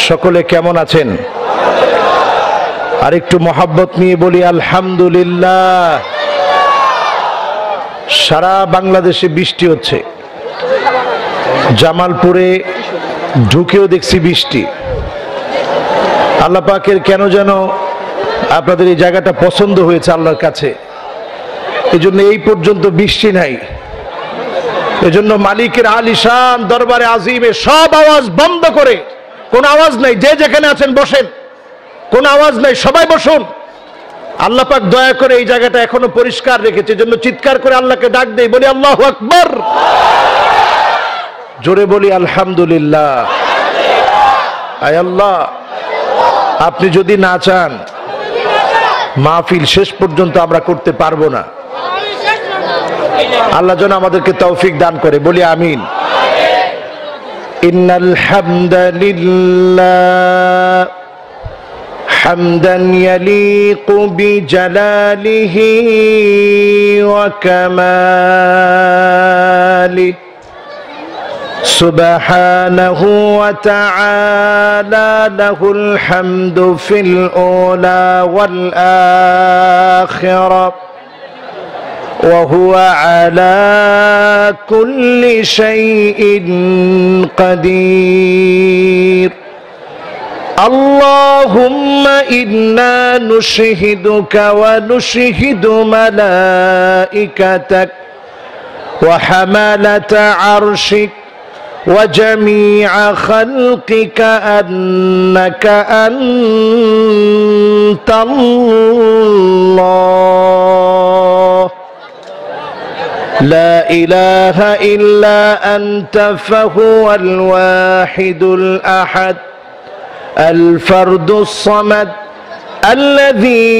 সকলে কেমন আছেন? আর একটু মহব্বত নিয়ে বলি আলহামদুলিল্লাহ। সারা বাংলাদেশে বৃষ্টি হচ্ছে, জামালপুরে ঢুকেও দেখছি বৃষ্টি। আল্লাহ পাকের কেন যেন আপনাদের এই জায়গাটা পছন্দ হয়েছে আল্লাহর কাছে, এজন্য এই পর্যন্ত বৃষ্টি নাই। এজন্য মালিকের আলিশান দরবারে আজিমে সব আওয়াজ বন্ধ করে, কোন আওয়াজ নাই, যে যেখানে আছেন বসেন, কোন আওয়াজ নাই, সবাই বসুন। আল্লাহ পাক দয়া করে এই জায়গাটা এখনো পরিষ্কার রেখেছে, এজন্য চিৎকার করে আল্লাহকে ডাক দেই, বলি আল্লাহু আকবার, জোরে বলি আলহামদুলিল্লাহ। আয় আল্লাহ, আপনি যদি না চান মাহফিল শেষ পর্যন্ত আমরা করতে পারবো না। আল্লাহ যেন আমাদেরকে তৌফিক দান করে, বলি আমিন। ইন্নাল হামদালিল্লাহ হামদান ইয়ালিকু বিজালালিহি ওয়া কামালিহি সুবহানাহু ওয়া তাআলা লাহুল হামদু ফিল উলা ওয়াল আখিরা وهو على كل شيء قدير اللهم إنا نشهدك ونشهد ملائكتك وحملة عرشك وجميع خلقك أنك أنت الله لا إله إلا أنت فهو الواحد الأحد الفرد الصمد الذي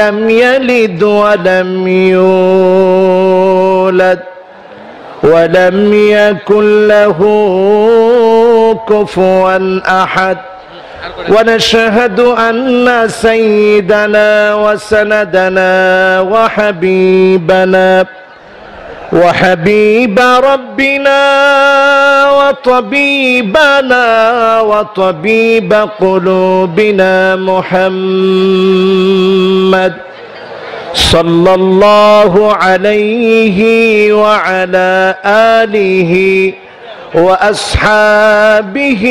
لم يلد ولم يولد ولم يكن له كفوا أحد ونشهد أن سيدنا وسندنا وحبيب ربنا وطبيبنا وطبيب قلوبنا محمد صلى الله عليه وعلى آله وأصحابه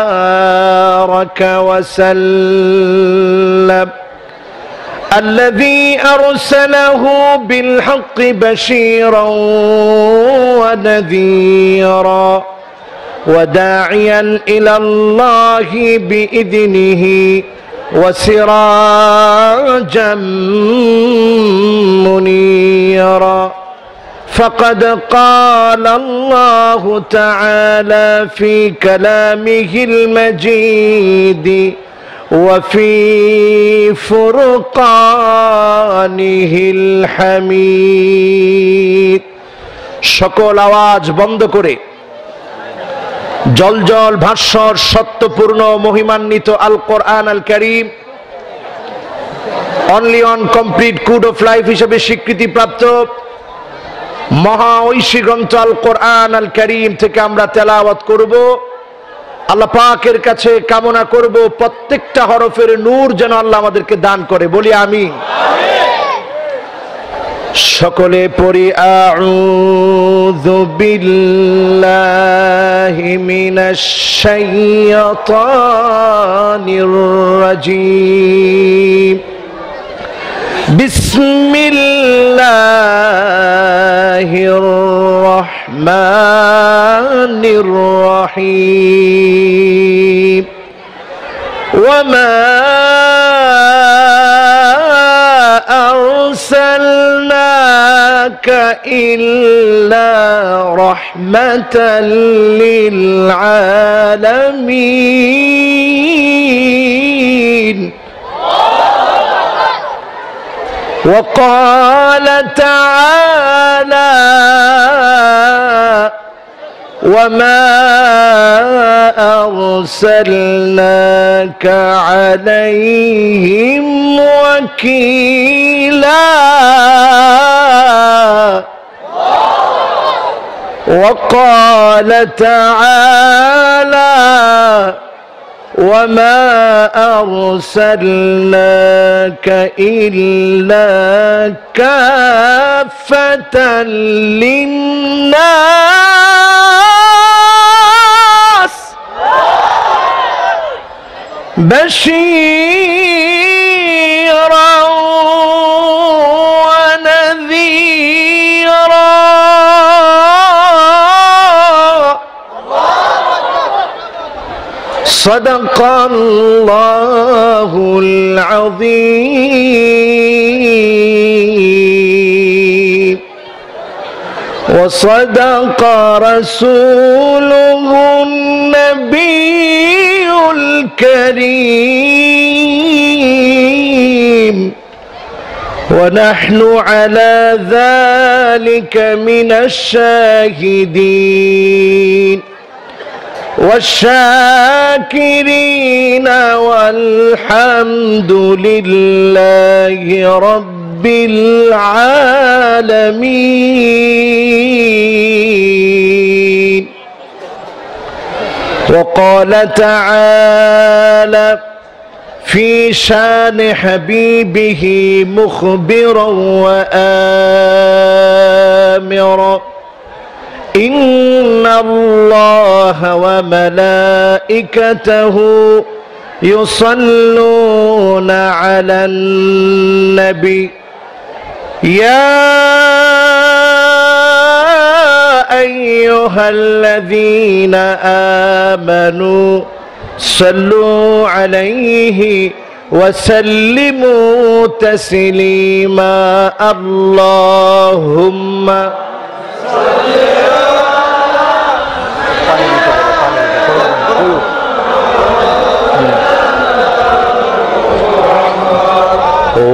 وبارك وسلم الذي أرسله بالحق بشيرا ونذيرا وداعيا إلى الله بإذنه وسراجا منيرا فقد قال الله تعالى في كلامه المجيد وفي فرقانه الحميد সকল আওয়াজ বন্ধ করে জলজল ভাস্বর সত্যপূর্ণ মহিমান্বিত Al Quran Al Karim only on complete code of life হিসেবে স্বীকৃতিপ্রাপ্ত মহা ঐশী গ্রন্থ আল কোরআন আল কারীম থেকে আমরা তেলাওয়াত করব। আল্লাহ পাকের কাছে কামনা করব প্রত্যেকটা হরফের নূর যেন আল্লাহ আমাদেরকে দান করে, বলি আমিন। সকলে পড়ি আউযু বিল্লাহি মিনাশ শাইতানির রাজীম বিসমিল্লাহির রহমানির রহিম ওয়ামা আরসালনাকা ইল্লা রাহমাতাল লিল আলামিন وقال تعالى وما أرسلناك عليهم وكيلا وقال تعالى وما أرسلناك إلا كافة للناس بشيرا ونذيرا صدق الله العظيم وصدق رسوله النبي الكريم ونحن على ذلك من الشاهدين والشاكرين والحمد لله رب العالمين. وقال تعالى في شان حبيبه مخبرا وآمرا إن الله وملائكته يصلون على النبي يا أيها الذين آمنوا صلوا عليه وسلموا تسليما اللهم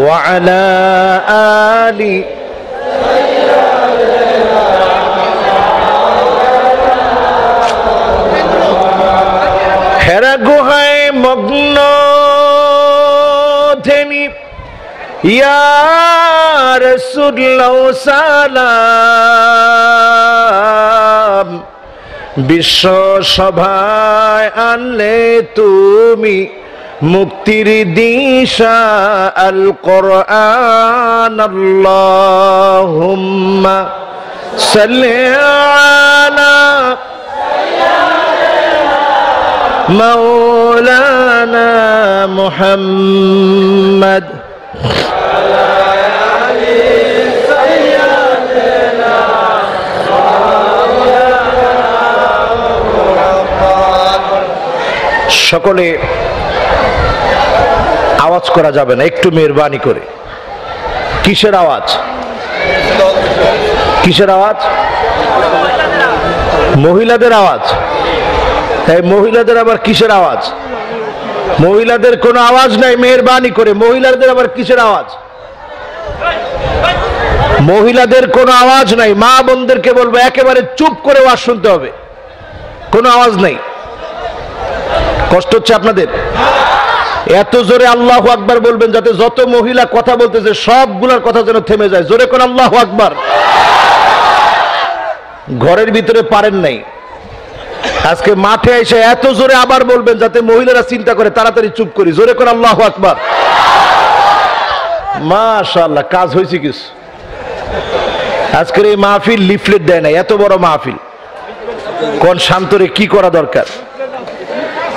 وعلى آل হেরা গুহায় মগ্ন থেমি ইয়া রাসূলুল্লাহ সালাম বিশ্ব সভায় আনলে তুমি মুক্তির দিশা আল কোরআন আল্লাহুম্মা সাল্লি আলা মাওলানা মুহাম্মদ সকলে আওয়াজ করা যাবে না, একটু মেহরবানি করে। কিসের আওয়াজ? কিসের আওয়াজ? মহিলাদের আওয়াজ। এই মহিলাদের আবার কিসের আওয়াজ? মহিলাদের কোনো আওয়াজ নাই, মেহরবানি করে। মহিলাদের আবার কিসের আওয়াজ? মহিলাদের কোনো আওয়াজ নাই। মা বোনদেরকে বলবো একেবারে চুপ করে ওয়াজ শুনতে হবে, কোনো আওয়াজ নাই। কষ্ট হচ্ছে আপনাদের? এত জোরে আল্লাহু আকবার বলবেন যাতে যত মহিলা কথা বলতেছে সবগুলোর কথা যেন থেমে যায়। জোরে করে আল্লাহু আকবার। ঘরের ভিতরে পারেন নাই, আজকে মাঠে এসে এত জোরে আবার বলবেন যাতে মহিলারা চিন্তা করে তাড়াতাড়ি চুপ করি। জোরে করে আল্লাহু আকবার। মাশাআল্লাহ, কাজ হয়েছে কিছু। আজকের এই মাহফিল লিফলেট দেয় না, এত বড় মাহফিল। কোন শান্তরে কি করা দরকার।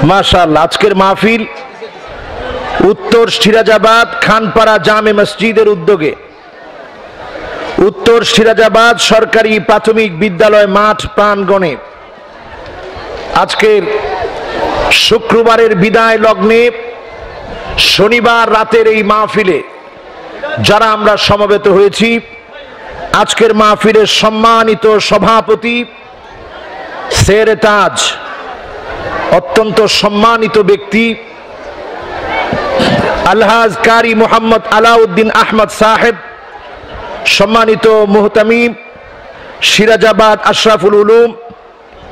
মাশাআল্লাহ, আজকের মাহফিল উত্তর সিরাজাবাদ খানপাড়া জামে মসজিদের উদ্যোগে উত্তর সিরাজাবাদ সরকারি প্রাথমিক বিদ্যালয় মাঠ প্রাঙ্গণে আজকের শুক্রবারের বিদায় লগ্নে শনিবার রাতের এই মাহফিলে যারা আমরা সমবেত হয়েছি, আজকের মাহফিলের সম্মানিত সভাপতি সেরে তাজ, অত্যন্ত সম্মানিত ব্যক্তি আলহাজ কারি মোহাম্মদ আলাউদ্দিন আহমদ সাহেব, সম্মানিত মুহতামিম সিরাজাবাদ আশরাফুল উলুম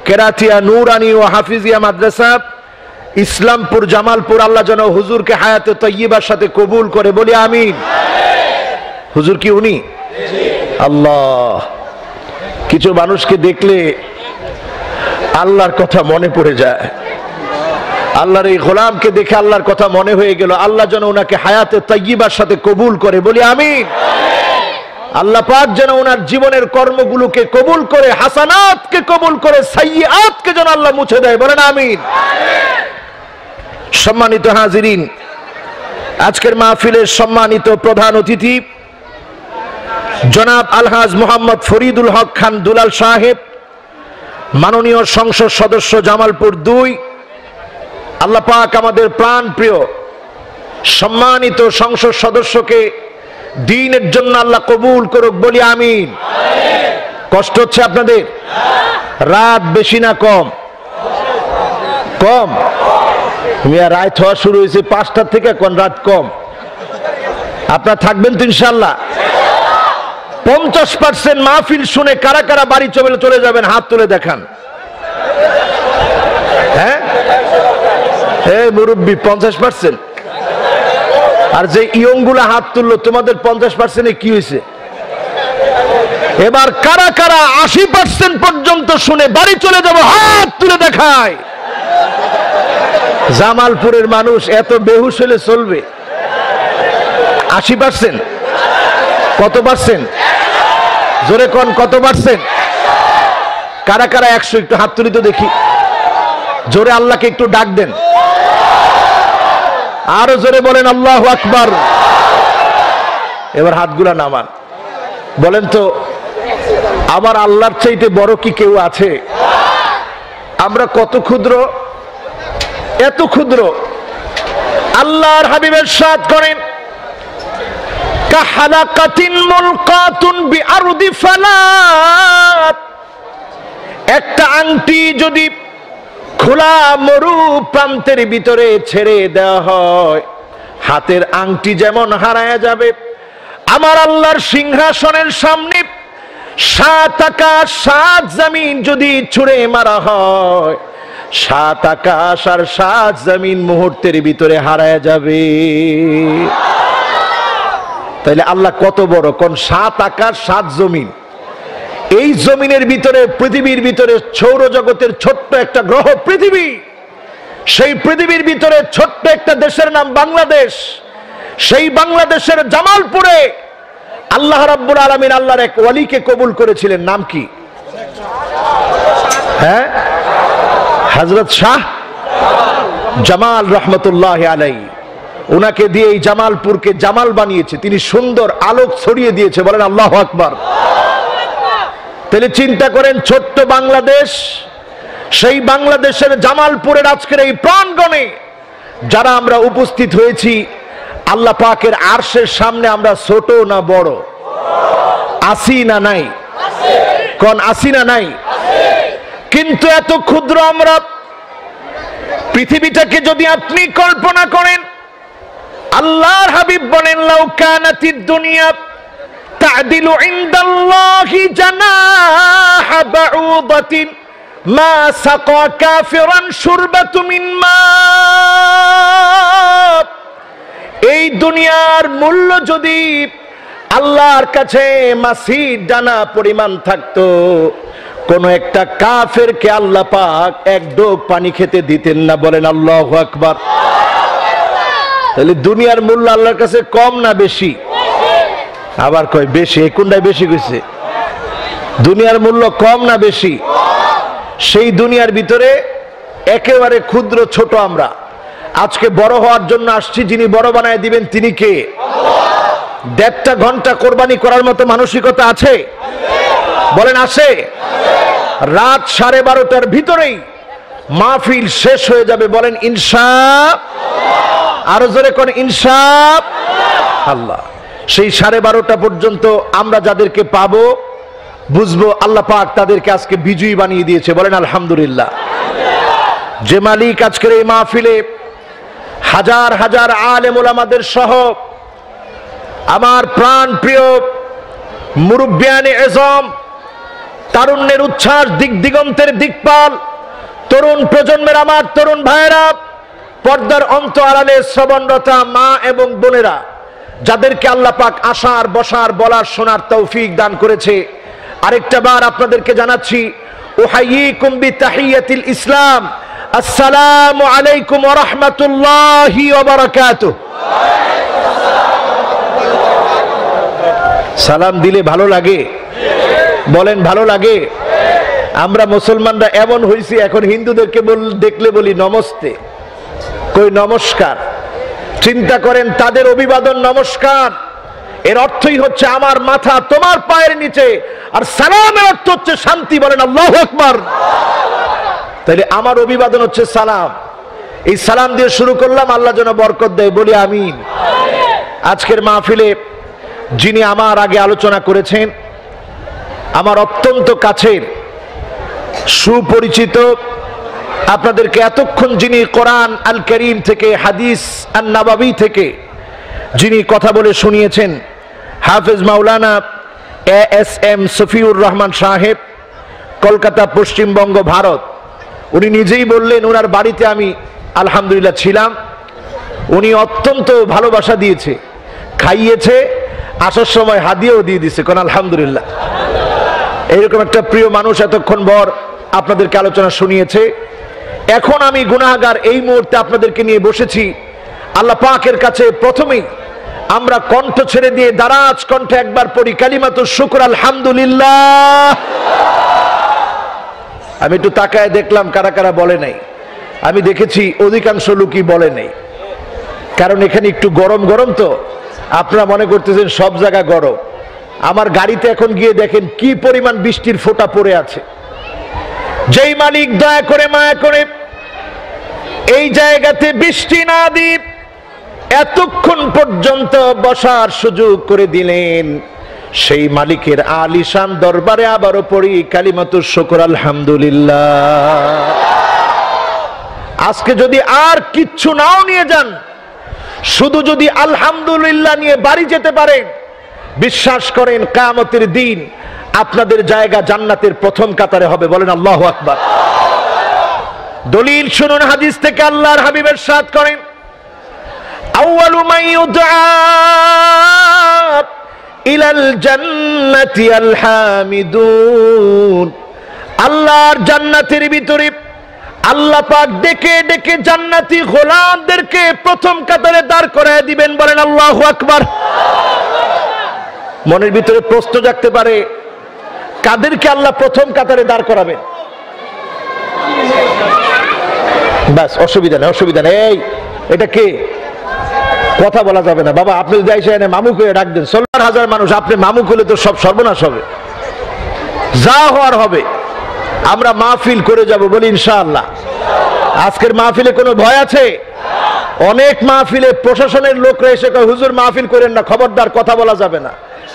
কেরাতিয়া নুরানি ও হাফিজিয়া মাদ্রাসা ইসলামপুর জামালপুর, আল্লাহ যেন হুজুরকে হায়াতে তয়্যিবার সাথে কবুল করে, বলি আমিন। হুজুর কি উনি? আল্লাহ, কিছু মানুষকে দেখলে আল্লাহর কথা মনে পড়ে যায়। আল্লাহর এই গোলামকে দেখে আল্লাহর কথা মনে হয়ে গেল। আল্লাহ যেন ওনাকে হায়াতে তাইয়্যিবার সাথে কবুল করে, বলি আমিন। আল্লাহ পাক যেন ওনার জীবনের কর্মগুলোকে কবুল করে, হাসানাতকে কবুল করে, সাইয়্যাতকে যেন আল্লাহ মুছে দেয়, বলেন আমিন। সম্মানিত হাজিরিন, আজকের মাহফিলের সম্মানিত প্রধান অতিথি জনাব আলহাজ মোহাম্মদ ফরিদুল হক খান দুলাল সাহেব, মাননীয় সংসদ সদস্য জামালপুর 2। আল্লাহ পাক আমাদের প্রাণ প্রিয় সম্মানিত সংসদ সদস্যকে দ্বীনের জন্য আল্লাহ কবুল করুক, বলি আমিন। কষ্ট হচ্ছে আপনাদের? রাত বেশি না কম? কম। মিয়া রাত হওয়া শুরু হয়েছে 5টা থেকে, এখন রাত কম। আপনারা থাকবেন তো ইনশাআল্লাহ? 50% মাহফিল শুনে কারা কারা বাড়ি চলে যাবেন হাত তুলে দেখান। হ্যাঁ, এই মুরব্বী 50%। আর যে ইয়ংগুলা হাত তুললো, তোমাদের 50%-এ কি হয়েছে? এবার কারা কারা 80% পর্যন্ত শুনে বাড়ি চলে যাব, হাত তুলে দেখায়। জামালপুরের মানুষ এত বেহুশ হলে চলবে? 80%? কত পার্সেন্ট? জোরে কোন, কত পার্সেন্ট? কারা কারা 100? একটু হাত তুলি তো দেখি। জোরে আল্লাহকে একটু ডাক দেন, আরো জোরে বলেন আল্লাহু আকবার। এবার হাতগুলা নামান, বলেন তো আমার আল্লাহর চাইতে বড় কি কেউ আছে? আমরা কত ক্ষুদ্র, এত ক্ষুদ্র। আল্লাহর হাবিব ইরশাদ করেন, কাহালাকাতিন মুলকাতুন বিআরদি ফালাত। একটা আংটি যদি খোলা মরু প্রান্তের ভিতরে ছেড়ে দেওয়া হয়, হাতের আংটি যেমন হারায়া যাবে, আমার আল্লাহর সিংহাসনের সামনে 7 আকাশ 7 জমিন যদি ছুঁড়ে মারা হয়, 7 আকাশ আর 7 জমিন মুহূর্তের ভিতরে হারায়া যাবে। তাইলে আল্লাহ কত বড় কোন? 7 আকাশ 7 জমিন। এই জমিনের ভিতরে, পৃথিবীর ভিতরে, সৌরজগতের ছোট্ট একটা গ্রহ পৃথিবী, সেই পৃথিবীর ভিতরে ছোট্ট একটা দেশের নাম বাংলাদেশ। সেই বাংলাদেশের জামালপুরে আল্লাহ রাব্বুল আলামিন আল্লাহর এক ওয়ালিকে কবুল করেছিলেন। নাম কি? হ্যাঁ, হযরত শাহ জামাল রহমতুল্লাহ আলাইহি। উনাকে দিয়ে এই জামালপুরকে জামাল বানিয়েছে, তিনি সুন্দর আলোক ছড়িয়ে দিয়েছে, বলেন আল্লাহু আকবার। তাহলে চিন্তা করেন, ছোট্ট বাংলাদেশ, সেই বাংলাদেশের জামালপুরের আজকের এই প্রাঙ্গণে যারা আমরা উপস্থিত হয়েছি, আল্লাহ পাকের আরশের সামনে আমরা ছোট না বড়? আসি না নাই? কোন আসি না নাই? কিন্তু এত ক্ষুদ্র আমরা। পৃথিবীটাকে যদি আপনি কল্পনা করেন, আল্লাহর হাবিব বলেন, লাউ কানাতিদ দুনিয়া তা'দিলু ইনদাল্লাহি জানাহা বাউদাতিন মা সাকা কাফিরান শুরবাতু মিন মা। এই দুনিয়ার মূল্য যদি আল্লাহর কাছে মাছির দানা পরিমাণ থাকতো, কোন একটা কাফেরকে আল্লাহ পাক এক ডোক পানি খেতে দিতেন না, বলেন আল্লাহু আকবার। তাহলে দুনিয়ার মূল্য আল্লাহর কাছে কম না বেশি? আবার কয় বেশি। কোনটাই বেশি কইছে? দুনিয়ার মূল্য কম না বেশি? সেই দুনিয়ার ভিতরে একেবারে ক্ষুদ্র ছোট আমরা। আজকে বড় হওয়ার জন্য আসছি, যিনি বড় বানায় দিবেন তিনি কে? আল্লাহ। 1.5 ঘন্টা কোরবানি করার মতো মানসিকতা আছে? বলেন আছে? রাত 12:30টার ভিতরেই মাহফিল শেষ হয়ে যাবে, বলেন ইনশাআল্লাহ। আরো জোরে কোন ইনশাআল্লাহ। সেই 12:30টা পর্যন্ত আমরা যাদেরকে পাবো, বুঝবো আল্লাহ পাক তাদেরকে আজকে বিজয়ী বানিয়ে দিয়েছে, বলেন আলহামদুলিল্লাহ। যে মালিক আজকের এই মাহফিলে হাজার হাজার আলেম ওলামাদের সহ আমার প্রাণ প্রিয় মুরব্বিয়ানে এজম, তারুণ্যের উচ্ছ্বাস, দিগন্তের দিকপাল, তরুণ প্রজন্মের আমার তরুণ ভাইয়েরা, পর্দার অন্ত আড়ালে শ্রবণরতা মা এবং বোনেরা, যাদেরকে আল্লাহ পাক আসার, বসার, বলার, শোনার তৌফিক দান করেছে, আরেকটা বার আপনাদেরকে জানাচ্ছি, উহাইয়িকুম বিতাহিয়াতিল ইসলাম, আসসালামু আলাইকুম ওয়া রাহমাতুল্লাহি ওয়া বারাকাতুহু। সালাম দিলে ভালো লাগে? বলেন ভালো লাগে? আমরা মুসলমানরা এমন হইছি, এখন হিন্দুদেরকে দেখলে বলি নমস্তে, কই নমস্কার। চিন্তা করেন, তাদের অভিবাদন নমস্কার, এর অর্থই হচ্ছে আমার মাথা তোমার পায়ের নিচে, আর সালামের অর্থ হচ্ছে শান্তি। বলেন আল্লাহু আকবার। তাহলে আমার অভিবাদন হচ্ছে সালাম। এই সালাম দিয়ে শুরু করলাম, আল্লাহ যেন বরকত দেয়, বলি আমিন। আজকের মাহফিলে যিনি আমার আগে আলোচনা করেছেন, আমার অত্যন্ত কাছের সুপরিচিত, আপনাদেরকে এতক্ষণ যিনি কোরআন আল করিম থেকে, হাদিস আন নববী থেকে যিনি কথা বলে শুনিয়েছেন, হাফেজ মাওলানা ASM সফিউর রহমান সাহেব, কলকাতা, পশ্চিমবঙ্গ, ভারত। উনি নিজেই বললেন, ওনার বাড়িতে আমি আলহামদুলিল্লাহ ছিলাম, উনি অত্যন্ত ভালোবাসা দিয়েছে, খাইয়েছে, আসার সময় হাদিয়াও দিয়ে দিয়েছে। কোন আলহামদুলিল্লাহ। এইরকম একটা প্রিয় মানুষ এতক্ষণ পর আপনাদেরকে আলোচনা শুনিয়েছে। এখন আমি গুনাহগার, এই মুহূর্তে আপনাদেরকে নিয়ে বসেছি আল্লাহ পাকের কাছে। প্রথমেই আমরা কণ্ঠ ছেড়ে দিয়ে দারাজ কণ্ঠে একবার পড়ি কালিমাতুশ শুকর, আলহামদুলিল্লাহ। আমি একটু তাকায় দেখলাম কারা কারা বলে নাই। আমি দেখেছি অধিকাংশ লোকই বলে নাই, কারণ এখানে একটু গরম গরম, তো আপনারা মনে করতেছেন সব জায়গা গরম। আমার গাড়িতে এখন গিয়ে দেখেন কি পরিমাণ বৃষ্টির ফোঁটা পড়ে আছে। যেই মালিক দয়া করে মায়া করে এই জায়গাতে বৃষ্টি না দিয়ে এতক্ষণ পর্যন্ত বসার সুযোগ করে দিলেন, সেই মালিকের আলিশান দরবারে আবারও পড়ি কালিমাতুশ শুকর, আলহামদুলিল্লাহ। আজকে যদি আর কিচ্ছু নাও নিয়ে যান, শুধু যদি আলহামদুলিল্লাহ নিয়ে বাড়ি যেতে পারেন, বিশ্বাস করেন কিয়ামতের দিন আপনাদের জায়গা জান্নাতের প্রথম কাতারে হবে। বলেন আল্লাহু আকবার। দলিল শুনুন হাদিস থেকে, আল্লাহর হাবিব ইরশাদ করেন, আউয়ালু মান ইউদআ ইলাল জান্নাতি আল হামিদুন। আল্লাহর জান্নাতের ভিতরে আল্লাহ পাক ডেকে ডেকে জান্নাতি গোলামদেরকে প্রথম কাতারে দাঁড় করায় দিবেন। বলেন আল্লাহু আকবার। মনের ভিতরে প্রশ্ন জাগতে পারে, কাদেরকে আল্লাহ প্রথম কাতারে দাঁড় করাবেন? বাস, অসুবিধা নেই, অসুবিধা নেই। এই এটা কে? কথা বলা যাবে না বাবা। আপনি যদি এসে এনে মামুক হয়ে ডাক দেন, ১৬,০০০ মানুষ, আপনি মামুক হলে তো সব সর্বনাশ হবে, যা হওয়ার হবে। আমরা মাহফিল করে যাব, বলি ইনশাআল্লাহ। আজকের মাহফিলে কোনো ভয় আছে? অনেক মাহফিলে প্রশাসনের লোকরা এসে কয়, হুজুর মাহফিল করেন না, খবরদার, কথা বলা যাবে না।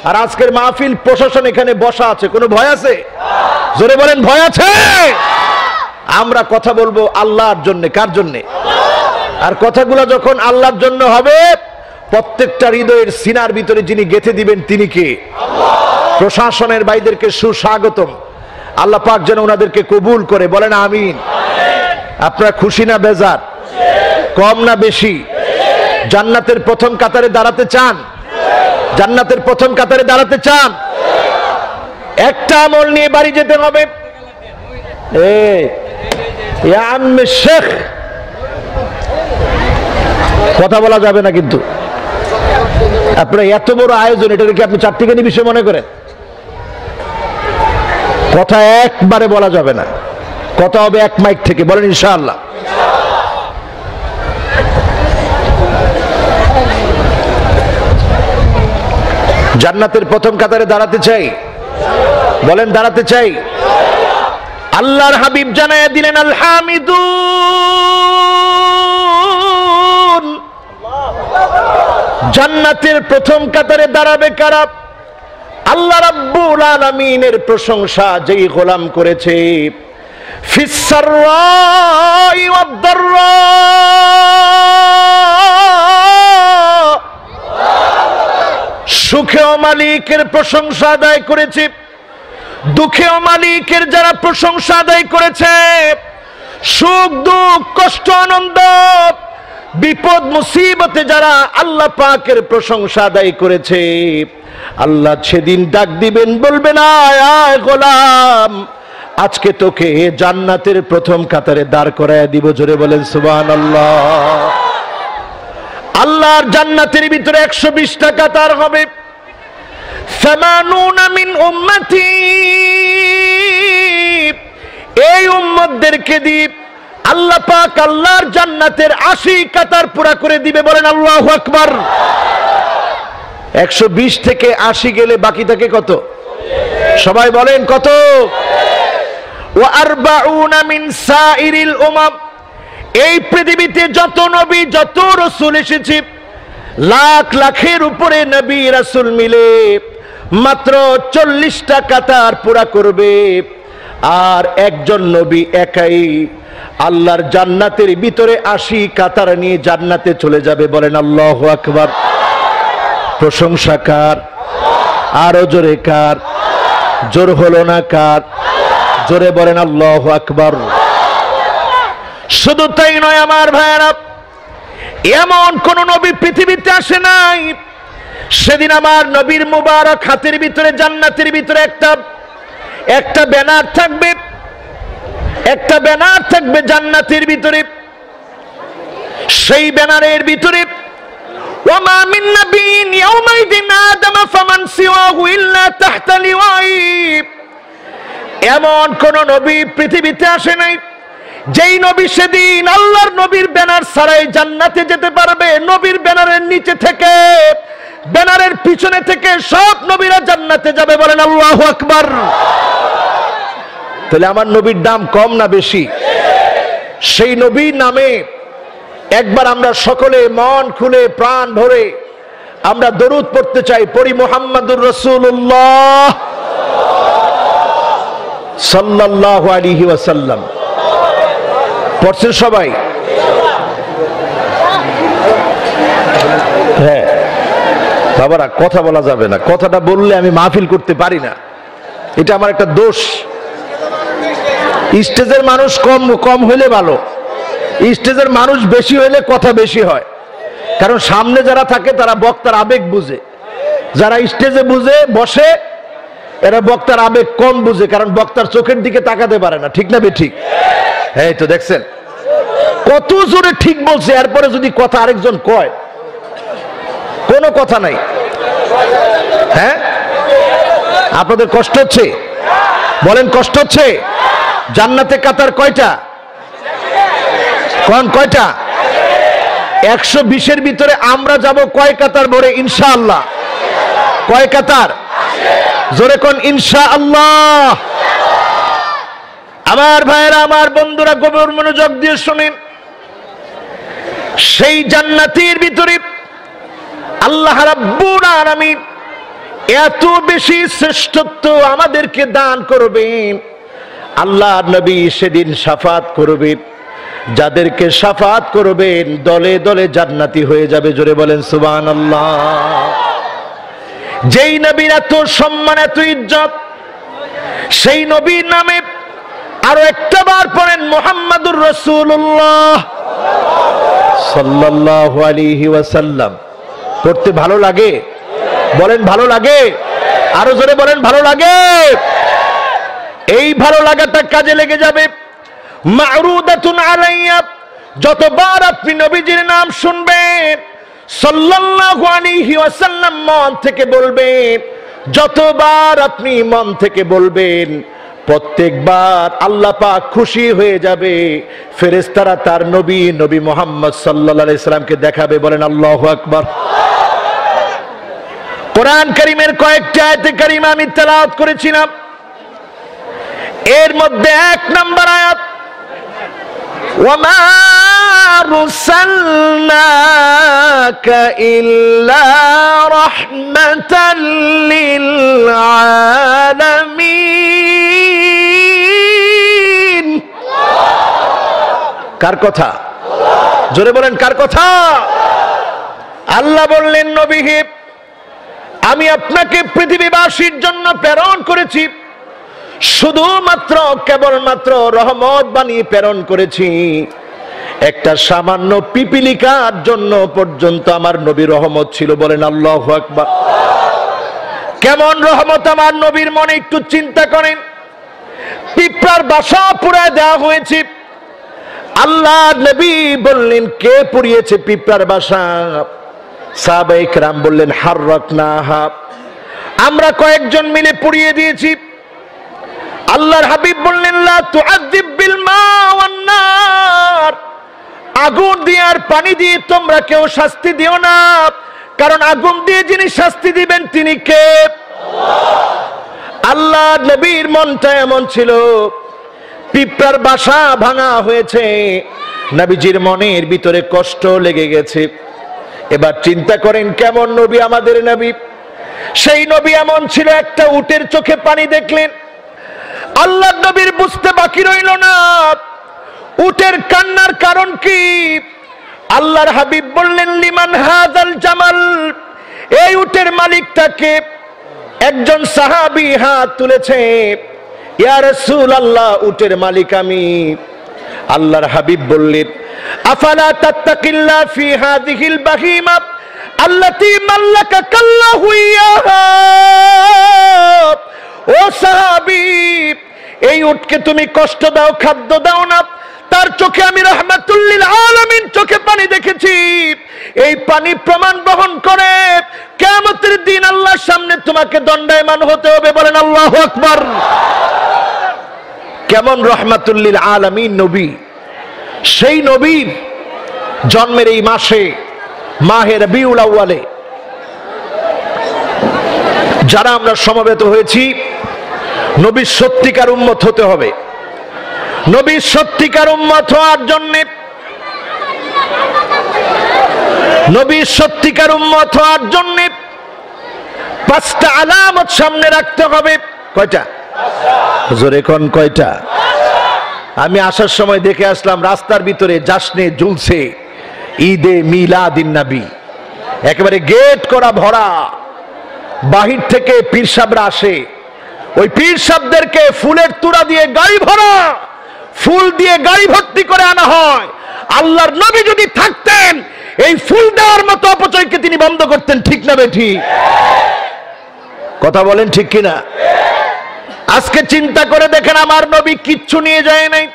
আর আজকের মাহফিল প্রশাসন এখানে বসা আছে, কোনো ভয় আছে? জোরে বলেন, ভয় আছে? আমরা কথা বলবো আল্লাহর জন্য। কার জন্য? আর কথাগুলো যখন আল্লাহর জন্য হবে, প্রত্যেকটা হৃদয়ের সিনার ভিতরে যিনি গেঁথে দিবেন তিনি কে? প্রশাসনের ভাইদেরকে সুস্বাগতম। আল্লাহ পাক যেন ওনাদেরকে কবুল করে। বলেন আমিন। আপনারা খুশি না বেজার? কম না বেশি? জান্নাতের প্রথম কাতারে দাঁড়াতে চান? জান্নাতের প্রথম কাতারে দাঁড়াতে চান? একটা আমল নিয়ে বাড়ি যেতে হবে। শেখ, কথা বলা যাবে না কিন্তু। আপনার এত বড় আয়োজন, এটা কি আপনি চারটিখানি বিষয় মনে করেন? কথা একবারে বলা যাবে না, কথা হবে এক মাইক থেকে। বলেন ইনশাআল্লাহ। জান্নাতের প্রথম কাতারে দাঁড়াতে চাই? বলেন দাঁড়াতে চাই। আল্লাহর হাবিব জানায়া দিলেন, আল হামিদুন। জান্নাতের প্রথম কাতারে দাঁড়াবে কারা? আল্লাহ রাব্বুল আলামিনের প্রশংসা যেই গোলাম করেছে, ফিস সাররাই ওয়াদ দাররা, সুখেও মালিকের প্রশংসা আদায় করেছে, দুঃখেও মালিকের যারা প্রশংসা আদায় করেছে, সুখ দুঃখ কষ্ট আনন্দ বিপদ মুসিবতে যারা আল্লাহ পাকের প্রশংসা আদায় করেছে, আল্লাহ সেদিন ডাক দিবেন, বলবেন আয় আয় গোলাম, আজকে তোকে জান্নাতের প্রথম কাতারে দাঁড় করায় দিব। জোরে বলেন সুবহানাল্লাহ। আল্লাহর জান্নাতের ভিতরে 120টা কাতার হবে। 80 মিন উম্মতি, এই উম্মতদেরকে দিয়ে আল্লাহ পাক আল্লাহর জান্নাতের 80 কাতার পুরা করে দিবে। বলেন আল্লাহু আকবার। 120 থেকে 80 গেলে বাকি থাকে কত? সবাই বলেন কত? ওয়া 40 মিন সাইরিল উমাম, এই পৃথিবীতে যত নবী যত রাসূল এসেছে, লাখ লাখের উপরে নবী রাসূল মিলে মাত্র 40টা কাতার পুরা করবে। আর একজন নবী একাই আল্লাহর জান্নাতের ভিতরে 80 কাতার নিয়ে জান্নাতে চলে যাবে। বলেন আল্লাহু আকবার। প্রশংসা কার? আরো জোরে কার? জোর হলো না কার? জোরে বলেন আল্লাহু আকবার। শুধু তাই নয় আমার ভাইয়েরা, এমন কোন নবী পৃথিবীতে আসে নাই, সেদিন আমার নবীর মুবারক হাতের ভিতরে জান্নাতের ভিতরে একটা ব্যানার থাকবে, একটা ব্যানার থাকবে জান্নাতের ভিতরে। সেই ব্যানারের ভিতরে ওয়ামা মিন নাবিয়্যিন ইয়াওমাইদিন আদাম ফামান সিওয়াহু ইল্লা তাহতা লিওয়াই, এমন কোন নবী পৃথিবীতে আসে নাই যেই নবী সেদিন আল্লাহর নবীর ব্যানার ছাড়াই জান্নাতে যেতে পারবে। নবীর ব্যানারের নিচে থেকে, ব্যানারের পিছনে থেকে সব নবীরা জান্নাতে যাবে। বলেন আল্লাহু আকবার। তাহলে আমার নবীর দাম কম না বেশি? সেই নবীর নামে একবার আমরা সকলে মন খুলে প্রাণ ভরে আমরা দরুদ পড়তে চাই। পড়ি মুহাম্মাদুর রাসূলুল্লাহ সাল্লাল্লাহু আলাইহি ওয়াসাল্লাম। পড়ছেন সবাই? হ্যাঁ বাবারা, কথা বলা যাবে না, কথাটা বললে আমি মাহফিল করতে পারি না, এটা আমার একটা দোষ। স্টেজের মানুষ কম কম হইলে ভালো, স্টেজের মানুষ বেশি হইলে কথা বেশি হয়। কারণ সামনে যারা থাকে তারা বক্তার আবেগ বুঝে, যারা স্টেজে বুঝে বসে এরা বক্তার আবেগ কম বুঝে, কারণ বক্তার চোখের দিকে তাকাতে পারে না। ঠিক না বেঠিক? এই তো দেখছেন কত জোরে ঠিক বলছে, এরপরে যদি কথা আরেকজন কয় কোনো কথা নাই। হ্যাঁ আপনাদের কষ্ট হচ্ছে? বলেন কষ্ট হচ্ছে? জান্নাতে কাতার কয়টা? কোন কয়টা? 120-এর ভিতরে আমরা যাব কয় কাতার ভরে? ইনশাআল্লাহ। কয় কাতার? জোরে কোন ইনশাআল্লাহ। আমার ভাইরা, আমার বন্ধুরা, গভীর মনোযোগ দিয়ে শুনেন। সেই জান্নাতের ভিতরে আল্লাহ রাব্বুল আলামিন এত বেশি শ্রেষ্ঠত্ব আমাদেরকে দান করবেন। আল্লাহ নবী সেদিন শাফাত করবে, যাদেরকে শাফাত করবেন দলে দলে জান্নাতি হয়ে যাবে। জোরে বলেন সুবহানাল্লাহ। যেই নবীর এত সম্মান এত ইজ্জত, সেই নবীর নামে আরো একটা বার পড়েন মুহাম্মাদুর রাসূলুল্লাহ সাল্লাল্লাহু আলাইহি ওয়াসাল্লাম। পড়তে ভালো লাগে? বলেন ভালো লাগে? আরো জোরে বলেন ভালো লাগে? এই ভালো লাগাটা কাজে লেগে যাবে। মা'রুদাতুন আলাইয়া, যতবার আপনি নবীজির নাম শুনবেন সাল্লাল্লাহু আলাইহি ওয়াসাল্লাম মন থেকে বলবেন, যতবার আপনি মন থেকে বলবেন প্রত্যেকবার আল্লাহ পাক খুশি হয়ে যাবে। ফেরেশতারা তার নবী মুহাম্মদ সাল্লাল্লাহু আলাইহি সাল্লামকে দেখাবে। বলেন আল্লাহু আকবার। কোরআন কারীমের কয়েকটা আয়াতে কারীমা আমি তেলাওয়াত করেছিলাম, এর মধ্যে 1 নম্বর আয়াত, ওয়ামা আরসালনাকা ইল্লা রাহমাতাল লিল আলামিন। কার কথা? জোরে বলেন কার কথা? আল্লাহ বললেন, নবী হে, আমি আপনাকে পৃথিবীবাসীর জন্য প্রেরণ করেছি, শুধুমাত্র কেবলমাত্র রহমত বানিয়ে প্রেরণ করেছি। একটা সামান্য পিপিলিকার জন্য পর্যন্ত আমার নবী রহমত ছিল। বলেন আল্লাহু আকবার। কেমন রহমত আমার নবীর মনে একটু চিন্তা করেন। পিঁপড়ার বাসা পুড়ায় দেওয়া হয়েছে। আল্লাহ নবী বললেন, কে পুড়িয়েছে পিঁপড়ার বাসা? সাহাবায়ে কেরাম বললেন, হাররাকনাহা, আমরা কয়েকজন মিলে পুড়িয়ে দিয়েছি। আল্লাহর হাবিব বললেন, লা তুআযিব বিল মা ওয়ান নার, আগুন দিয়ে আর পানি দিয়ে তোমরা কেউ শাস্তি দিও না, কারণ আগুন দিয়ে যিনি শাস্তি দিবেন তিনি কে? আল্লাহ নবীর মনটা এমন ছিল, পিঁপড়ার বাসা ভাঙা হয়েছে, নবীজির মনের ভিতরে কষ্ট লেগে গেছে। এবার চিন্তা করেন কেমন নবী আমাদের নবী। সেই নবী এমন ছিল, একটা উটের চোখে পানি দেখলেন, আল্লাহ নবীর বুঝতে বাকি রইল না উটের কান্নার কারণ কি। আল্লাহর হাবিব বললেন, লিমান হাযাল জামাল, এই উটের মালিকটাকে? একজন সাহাবী হাত তুলেছে, ইয়া রাসূলুল্লাহ, উটের মালিক আমি। আল্লাহর হাবিব বললেন, আফালা তাত্তাকিল্লাহ ফি হাযিহিল বাহিমা আল্লাতী মাল্লাকাকাল্লাহু ইয়াহা। ও সাহাবী, এই উটকে তুমি কষ্ট দাও, খাদ্য দাও না, তার চোখে আমি রাহমাতুল লিল আলামিন চোখে পানি দেখেছি। এই পানি প্রমাণ বহন করে কিয়ামতের দিন আল্লাহর সামনে তোমাকে দণ্ডায়মান হতে হবে। বলেন আল্লাহু আকবার। কেমন রাহমাতুল লিল আলামিন নবী। সেই নবীর জন্মের এই মাসে, মাহে রবিউল আউয়ালে যারা আমরা সমবেত হয়েছি, নবীর সত্যিকার উম্মত হতে হবে। নবীর সত্যিকার উম্মত হওয়ার জন্য, নবীর সত্যিকার উম্মত হওয়ার জন্য পাঁচটা আলামত সামনে রাখতে হবে। কয়টা? জোরে কোন কয়টা? আমি আসার সময় দেখে আসলাম রাস্তার ভিতরে জাশনে ঝুলছে ঈদে মিলাদিন নবী, একেবারে গেট করা ভরা। বাহির থেকে পীর সাহেবরা আসে, ওই পীর সাহেবদেরকে ফুলের তুড়া দিয়ে গাড়ি ভরা, ফুল দিয়ে গাড়ি ভর্তি করে আনা হয়। আল্লাহর নবী যদি থাকতেন, এই ফুল দেওয়ার মতো অপচয়কে তিনি বন্ধ করতেন। ঠিক না বেঠি? কথা বলেন ঠিক কিনা? আজকে চিন্তা করে দেখেন, আমার নবী কিচ্ছু নিয়ে যায় নাই।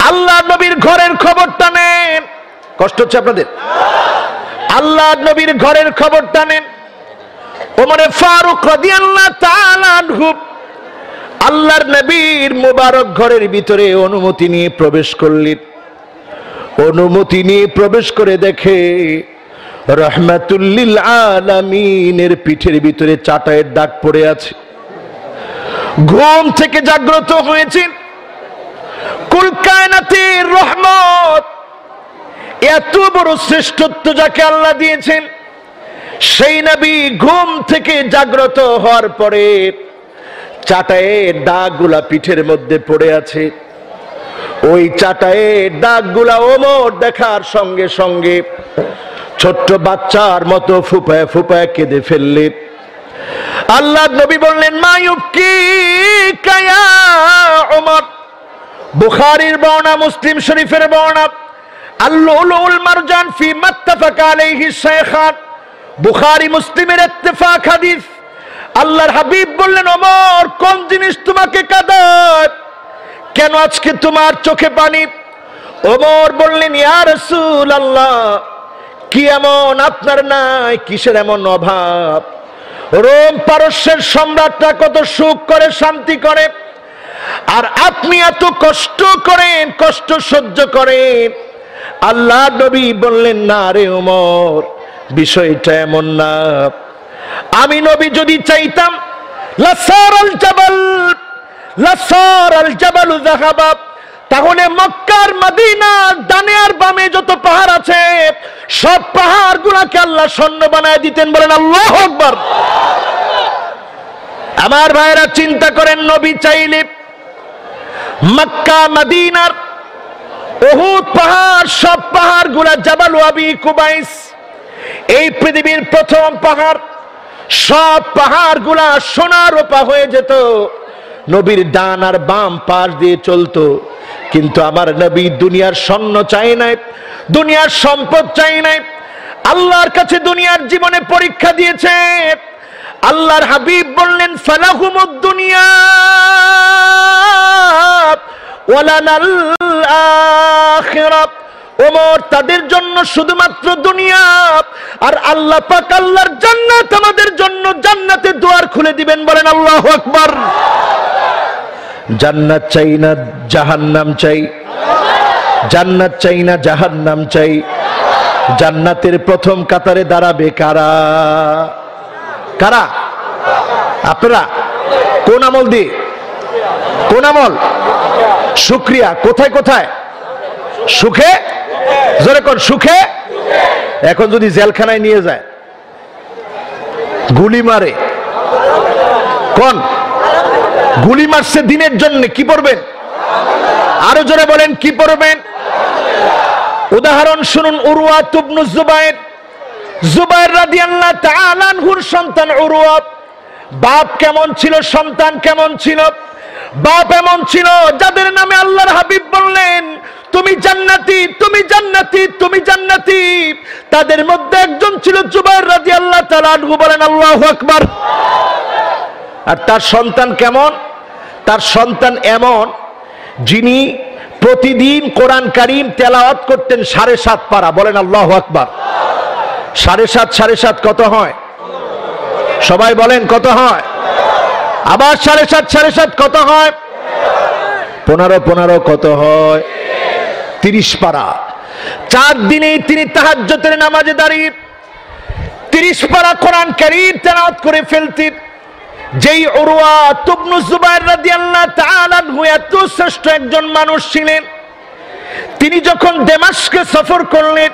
আল্লাহ নবীর ঘরের খবরটা নেন। কষ্ট হচ্ছে আপনাদের? আল্লাহ নবীর ঘরের খবরটা নেন। ওমরে ফারুক রাদিয়াল্লাহু তাআলা আনহু আল্লাহর নবীর মুবারক ঘরের ভিতরে অনুমতি নিয়ে প্রবেশ করলেন। অনুমতি নিয়ে প্রবেশ করে দেখে রাহমাতুল লিল আলামিনের পিঠের ভিতরে চাটায়ের দাগ পড়ে আছে। ঘুম থেকে জাগ্রত হয়েছেন। কুল কায়নাতের রহমত, এত বড় শ্রেষ্ঠত্ব যাকে আল্লাহ দিয়েছেন, সেই নবী ঘুম থেকে জাগ্রত হওয়ার পরে চাটায়ের দাগগুলা পিঠের মধ্যে পড়ে আছে। ওই চাটায়ের দাগগুলা ওমর দেখার সঙ্গে সঙ্গে ছোট্ট বাচ্চার মতো ফুপায় ফুপায় কেঁদে ফেললেন। আল্লাহ নবী বললেন, মা ইউবকিকা ইয়া ওমর। বুখারীর বর্ণনা, মুসলিম শরীফের বর্ণনা, আল-লুলুল মারজান ফি মাত্তাফাকা আলাইহি শাইখান, বুখারী মুসলিমের ইত্তেফাক হাদিস। আল্লাহর হাবিব বললেন, ওমর, কোন জিনিস তোমাকে কাঁদায়? কেন আজকে তোমার চোখে পানি? ওমর বললেন, ইয়া রাসূলুল্লাহ, কি এমন আপনার নাই? কিসের এমন অভাব? রোম পারস্যের সম্রাটরা কত সুখ করে, শান্তি করে, আর আপনি এত কষ্ট করেন, কষ্ট সহ্য করেন। আল্লাহ নবী বললেন, না রে ওমর, বিষয়টা এমন না। আমি নবী যদি চাইতাম, লাসারাল জাবাল, লাসারাল জাবালু যাহাবা, তাহলে মক্কার মদিনার ডানে আর বামে যত পাহাড় আছে, সব পাহাড় গুলাকে আল্লাহ স্বর্ণ বানায় দিতেন। বলেন আল্লাহু আকবার। আমার ভাইরা চিন্তা করেন, নবী চাইলে মক্কা মদিনার উহুদ পাহাড়, সব পাহাড় গুলা, জাবাল আবি কুবাইস, এই পৃথিবীর প্রথম পাহাড়, সব পাহাড় গুলা সোনার রূপা হয়ে যেত। নবীর ডান আর বাম পাশ দিয়ে চলতো। কিন্তু আমার নবী দুনিয়ার স্বর্ণ চাই নাই, দুনিয়ার সম্পদ চাই নাই, আল্লাহর কাছে দুনিয়ার জীবনে পরীক্ষা দিয়েছে। আল্লাহর হাবিব বললেন ফালাহুমুদ দুনিয়া ওয়ালানাল আখিরাত। ওমর, তাদের জন্য শুধুমাত্র দুনিয়া, আর আল্লাহ পাক আল্লাহর জান্নাত আমাদের জন্য জান্নাতের দুয়ার খুলে দিবেন। বলেন আল্লাহু আকবার। জান্নাত চাই না জাহান্নাম চাই? জান্নাত চাই না জাহান্নাম চাই? জান্নাতের প্রথম কাতারে দাঁড়াবে কারা? কারা? আপনারা। কোন আমল দিয়ে? কোন আমল? শুকরিয়া। কোথায় কোথায়? সুখে। জোরে কোন? সুখে। এখন যদি জেলখানায় নিয়ে যায়, গুলি মারে, কোন গুলি মারছে দিনের জন্য, কি পড়বেন? আরো জোরে বলেন, কি পড়বেন? উদাহরণ শুনুন, উরওয়া ইবনে জুবায়ের, জুবায়ের রাদিয়াল্লাহু তাআলা আনহুর সন্তান উরওয়া। বাপ কেমন ছিল, সন্তান কেমন ছিল? বাপ এমন ছিল যাদের নামে আল্লাহর হাবিব বললেন তুমি জান্নাতি, তুমি জান্নাতি, তুমি জান্নাতি। তাদের মধ্যে একজন ছিল জুবায়ের রাদিয়াল্লাহু তাআলা আনহু। বলেন আল্লাহু আকবার। আর তার সন্তান কেমন? তার সন্তান এমন যিনি প্রতিদিন কোরআন কারীম তেলাওয়াত করতেন 7.5 পারা। বলেন আল্লাহু আকবার। 7.5 কত হয়? সবাই বলেন কত হয়? আবার 7.5 কত হয়? 15 কত হয়? 30 পারা। 4 দিনেই তিনি তাহাজ্জুদের নামাজে দাঁড়িয়ে 30 পারা কোরআন কারীম তেলাওয়াত করে ফেলতেন। যেই উরওয়া ইবনে জুবায়ের রাদিয়াল্লাহু তাআলা আনহু এত শ্রেষ্ঠ একজন মানুষ ছিলেন, তিনি যখন দামেস্কে সফর করলেন,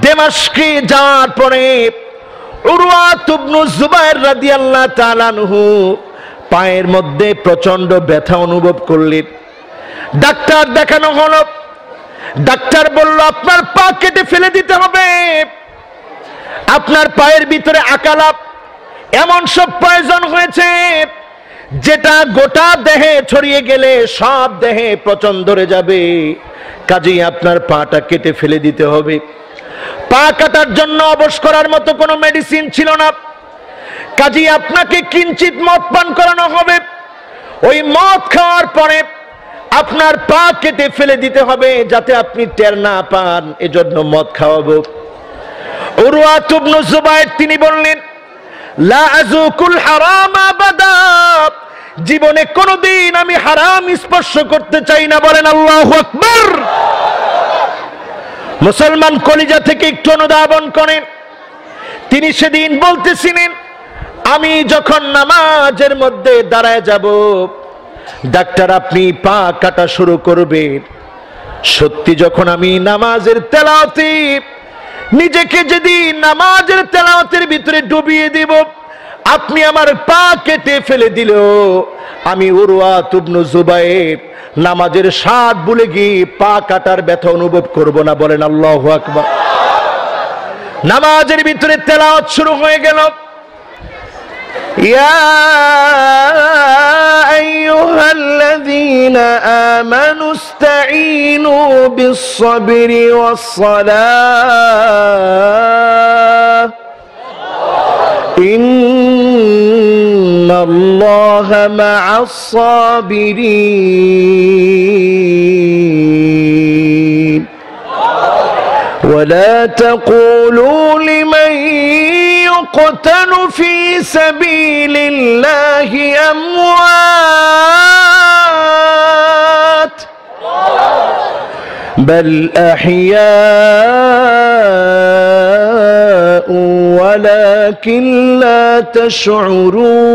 দামেস্কে যাওয়ার পরে উরওয়া ইবনে জুবায়ের রাদিয়াল্লাহু তাআলা আনহু পায়ের মধ্যে প্রচন্ড ব্যথা অনুভব করলেন। ডাক্তার দেখানো হলো, ডাক্তার বলল আপনার পা কেটে ফেলে দিতে হবে, আপনার পায়ের ভিতরে আকালাপ এমন সব প্রয়োজন হয়েছে যেটা গোটা দেহে ছড়িয়ে গেলে সব দেহে পচন ধরে যাবে, কাজেই আপনার পাটা কেটে ফেলে দিতে হবে। পা কাটার জন্য অবশ করার মতো কোনো মেডিসিন ছিল না, কাজেই আপনাকে কিঞ্চিত মদ পান করানো হবে। ওই মদ খাওয়ার পরে আপনার পা কেটে ফেলে দিতে হবে যাতে আপনি টের না পান, এজন্য মদ খাওয়াবো। উরওয়া ইবনে জুবায়ের তিনি বললেন লা আযুকুল হারাম আবাদা, জীবনে কোনোদিন আমি হারাম স্পর্শ করতে চাই না। বলেন আল্লাহু আকবার। মুসলমান কলিজা থেকে একটু অনুধাবন করেন। তিনি সেদিন বলতেছিলেন আমি যখন নামাজের মধ্যে দাঁড়ায় যাব, ডাক্তার আপনি পা কাটা শুরু করবেন। সত্যি যখন আমি নামাজের তেলাওয়াতে নিজেকে যদি নামাজের তেলাওয়াতের ভিতরে ডুবিয়ে দিব, আপনি আমার পা কেটে ফেলে দিল, আমি উরওয়া ইবনে জুবায়ের নামাজের স্বাদ ভুলে গিয়ে পা কাটার ব্যথা অনুভব করব না। বলেন আল্লাহু আকবার। নামাজের ভিতরে তেলাওয়াত শুরু হয়ে গেল। ইয়া আইয়ুহাল্লাযীনা আমানু ইসতাঈনু বিস-সাবরি ওয়াস-সালাহ ইন্নাল্লাহা মা'আস-সাবিরিন ولا تقولوا لمن يقتل في سبيل الله أموات بل أحياء ولكن لا تشعرون